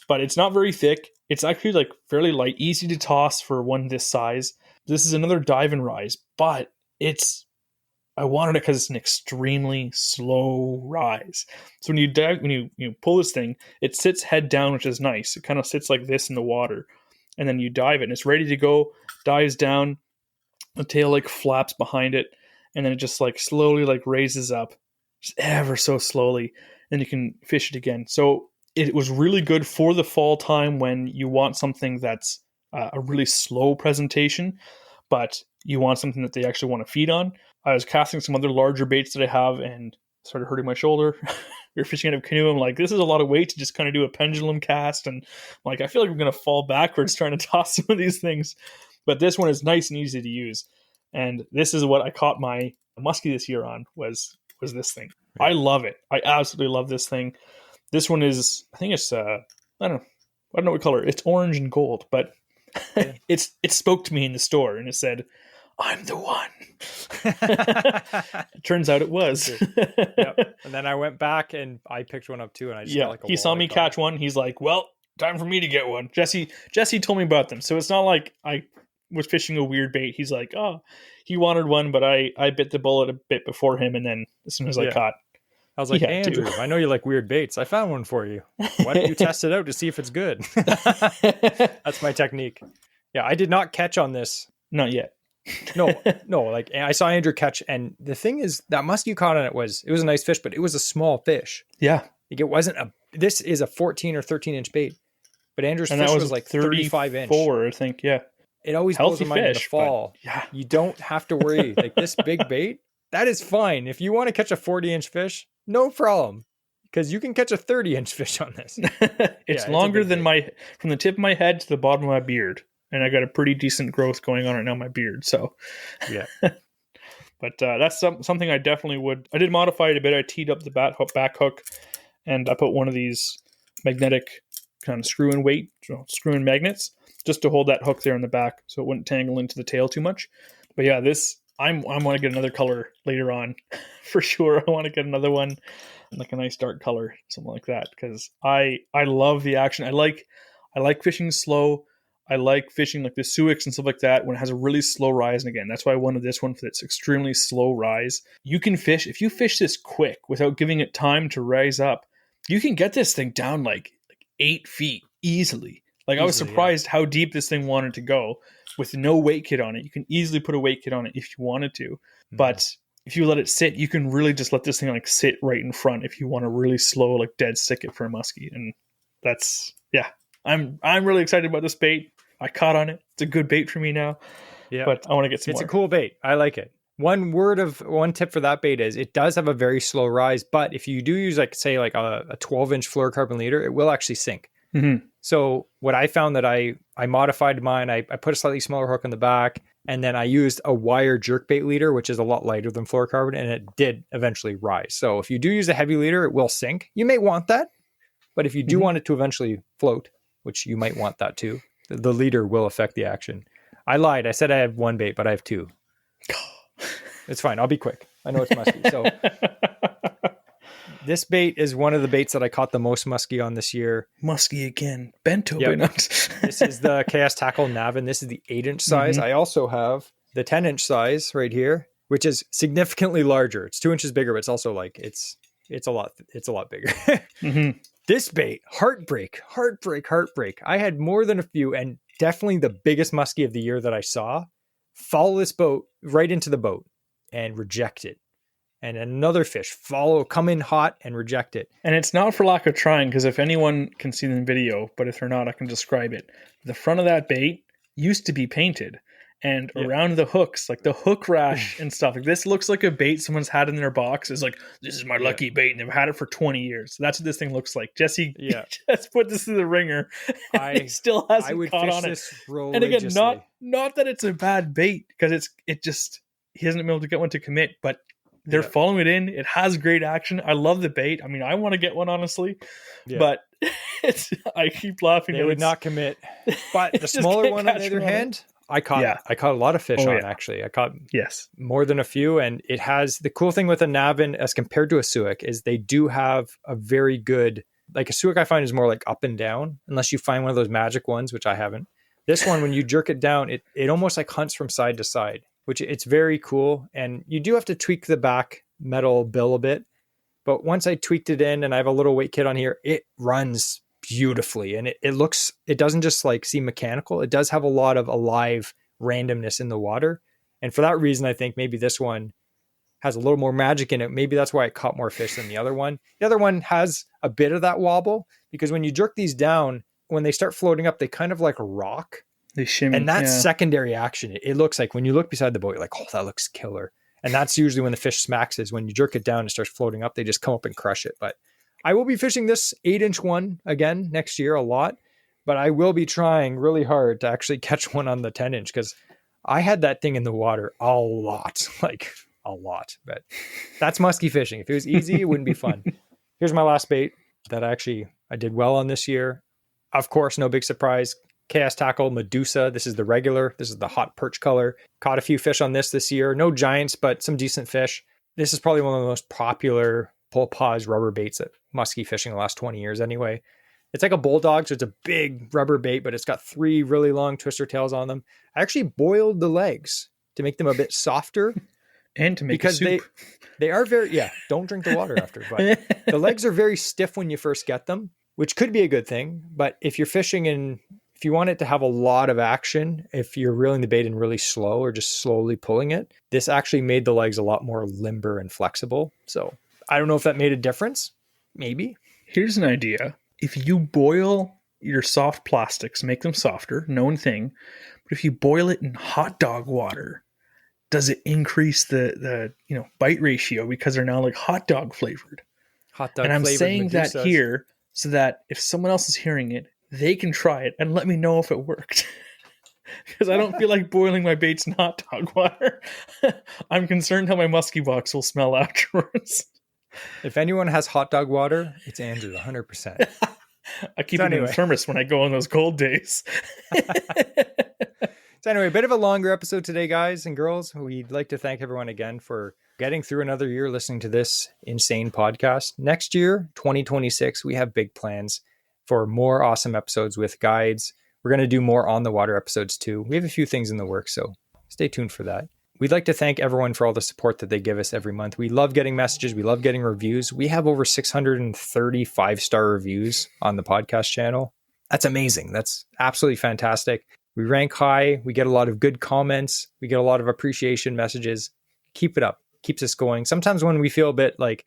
Speaker 1: But it's not very thick. It's actually like fairly light, easy to toss for one this size. This is another dive and rise, but I wanted it because it's an extremely slow rise. So when you dive, when you pull this thing, it sits head down, which is nice. It kind of sits like this in the water. And then you dive it, and it's ready to go, dives down, the tail like flaps behind it, and then it just like slowly like raises up, just ever so slowly, and you can fish it again. So it was really good for the fall time when you want something that's a really slow presentation, but you want something that they actually want to feed on. I was casting some other larger baits that I have and started hurting my shoulder. We were fishing out of a canoe. I'm like, this is a lot of weight to just kind of do a pendulum cast. And I'm like, I feel like I'm going to fall backwards trying to toss some of these things. But this one is nice and easy to use. And this is what I caught my muskie this year on was this thing. I love it. I absolutely love this thing. This one is, I think it's, I don't know what color. It's orange and gold, but it spoke to me in the store and it said, I'm the one. It turns out it was.
Speaker 2: Yep. And then I went back and I picked one up too. And I just got like
Speaker 1: he saw me catch one. He's like, well, time for me to get one. Jesse told me about them. So it's not like I was fishing a weird bait. He's like, oh, he wanted one, but I bit the bullet a bit before him. And then as soon as I caught,
Speaker 2: I was like, Andrew, I know you like weird baits. I found one for you. Why don't you test it out to see if it's good? That's my technique. Yeah, I did not catch on this.
Speaker 1: Not yet.
Speaker 2: No, like I saw Andrew catch, and the thing is that muskie you caught on it was a nice fish, but it was a small fish.
Speaker 1: Yeah.
Speaker 2: Like it wasn't this is a 14 or 13 inch bait, but Andrew's fish was like 35 inch.
Speaker 1: I think. Yeah.
Speaker 2: It always blows my mind in the fall.
Speaker 1: Yeah.
Speaker 2: You don't have to worry. Like this big bait, that is fine. If you want to catch a 40 inch fish, no problem. Because you can catch a 30 inch fish on this.
Speaker 1: It's longer than from the tip of my head to the bottom of my beard. And I got a pretty decent growth going on right now in my beard. So,
Speaker 2: yeah.
Speaker 1: But that's something I definitely would. I did modify it a bit. I teed up the back hook, and I put one of these magnetic kind of screw-in magnets just to hold that hook there in the back so it wouldn't tangle into the tail too much. But yeah, I want to get another color later on for sure. I want to get another one, like a nice dark color, something like that, because I love the action. I like fishing slow. I like fishing like the Suics and stuff like that when it has a really slow rise. And again, that's why I wanted this one for its extremely slow rise. You can fish, if you fish this quick without giving it time to rise up, you can get this thing down like 8 feet easily. I was surprised how deep this thing wanted to go with no weight kit on it. You can easily put a weight kit on it if you wanted to. Mm-hmm. But if you let it sit, you can really just let this thing sit right in front if you want to really slow, dead stick it for a muskie. And that's, yeah. I'm really excited about this bait. I caught on it. It's a good bait for me now. Yeah, but I want to get some more.
Speaker 2: It's a cool bait. I like it. One tip for that bait is it does have a very slow rise, but if you do use say a 12-inch fluorocarbon leader, it will actually sink.
Speaker 1: Mm-hmm.
Speaker 2: So what I found that I modified mine, I put a slightly smaller hook on the back, and then I used a wire jerkbait leader, which is a lot lighter than fluorocarbon, and it did eventually rise. So if you do use a heavy leader, it will sink. You may want that, but if you do want it to eventually float, which you might want that too, the leader will affect the action. I lied. I said I have one bait, but I have two. It's fine. I'll be quick. I know it's musky. So this bait is one of the baits that I caught the most musky on this year.
Speaker 1: Musky again. Bento.
Speaker 2: Yep. This is the Chaos Tackle Navin. This is the 8-inch size. I also have the 10-inch size right here, which is significantly larger. It's 2 inches bigger, but it's also like it's a lot bigger. This bait, heartbreak. I had more than a few, and definitely the biggest musky of the year that I saw. Follow this boat right into the boat and reject it. And another fish come in hot and reject it.
Speaker 1: And it's not for lack of trying, because if anyone can see the video, but if they're not, I can describe it. The front of that bait used to be painted, and around the hooks, like the hook rash and stuff. Like, this looks like a bait someone's had in their box. It's like, this is my lucky bait, and they've had it for 20 years. That's what this thing looks like. Jesse just put this through the ringer. He still hasn't caught on it. And again, not that it's a bad bait, because he hasn't been able to get one to commit, but they're following it in. It has great action. I love the bait. I mean, I want to get one, honestly, but I keep laughing.
Speaker 2: They would not commit. But the smaller one, on the other hand, I caught a lot of fish on, actually. I caught more than a few. And it has, the cool thing with a Navin as compared to a Suic is they do have a very good, like a Suic I find is more like up and down, unless you find one of those magic ones, which I haven't. This one, when you jerk it down, it almost like hunts from side to side, which it's very cool. And you do have to tweak the back metal bill a bit. But once I tweaked it in and I have a little weight kit on here, it runs beautifully. And it doesn't just like seem mechanical. It does have a lot of alive randomness in the water. And for that reason, I think maybe this one has a little more magic in it. Maybe that's why it caught more fish than the other one. The other one has a bit of that wobble, because when you jerk these down, when they start floating up, they kind of like rock.
Speaker 1: They shimmy.
Speaker 2: And that's secondary action. It looks like when you look beside the boat, you're like, oh, that looks killer. And that's usually when the fish smacks, is when you jerk it down and starts floating up, they just come up and crush it. But I will be fishing this 8-inch one again next year a lot, but I will be trying really hard to actually catch one on the 10-inch, because I had that thing in the water a lot. But that's musky fishing. If it was easy, it wouldn't be fun. Here's my last bait that I did well on this year. Of course, no big surprise. Chaos Tackle Medusa. This is the regular. This is the hot perch color. Caught a few fish on this year. No giants, but some decent fish. This is probably one of the most popular pull pause rubber baits at musky fishing the last 20 years anyway. It's like a bulldog, so it's a big rubber bait, but it's got 3 really long twister tails on them. I actually boiled the legs to make them a bit softer.
Speaker 1: And to make
Speaker 2: because
Speaker 1: a soup.
Speaker 2: They are very, don't drink the water after. But the legs are very stiff when you first get them, which could be a good thing. But if you're fishing if you want it to have a lot of action, if you're reeling the bait in really slow or just slowly pulling it, this actually made the legs a lot more limber and flexible. So I don't know if that made a difference. Maybe.
Speaker 1: Here's an idea. If you boil your soft plastics, make them softer, known thing. But if you boil it in hot dog water, does it increase the bite ratio, because they're now like hot dog flavored?
Speaker 2: Hot dog
Speaker 1: flavored. And I'm saying
Speaker 2: Medusas.
Speaker 1: That here so that if someone else is hearing it, they can try it and let me know if it worked. Because I don't feel like boiling my baits in hot dog water. I'm concerned how my musky box will smell afterwards.
Speaker 2: If anyone has hot dog water, it's Andrew, 100%.
Speaker 1: I keep it in the thermos when I go on those cold days.
Speaker 2: So anyway, a bit of a longer episode today, guys and girls. We'd like to thank everyone again for getting through another year listening to this insane podcast. Next year, 2026, we have big plans for more awesome episodes with guides. We're going to do more on the water episodes too. We have a few things in the works, so stay tuned for that. We'd like to thank everyone for all the support that they give us every month. We love getting messages. We love getting reviews. We have over 630 5-star reviews on the podcast channel. That's amazing. That's absolutely fantastic. We rank high. We get a lot of good comments. We get a lot of appreciation messages. Keep it up. Keeps us going. Sometimes when we feel a bit like,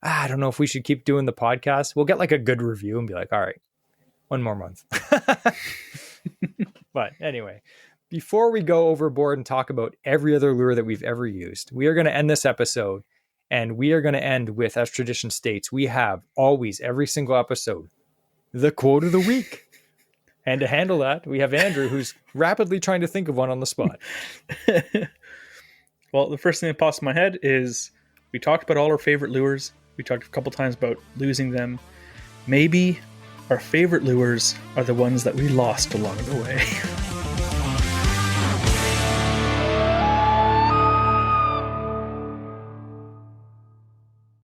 Speaker 2: I don't know if we should keep doing the podcast, we'll get like a good review and be like, all right, one more month. But anyway, before we go overboard and talk about every other lure that we've ever used, we are going to end this episode, and we are going to end with, as tradition states, we have always, every single episode, the quote of the week. And to handle that, we have Andrew, who's rapidly trying to think of one on the spot.
Speaker 1: Well, the first thing that pops in my head is we talked about all our favorite lures. We talked a couple times about losing them. Maybe our favorite lures are the ones that we lost along the way.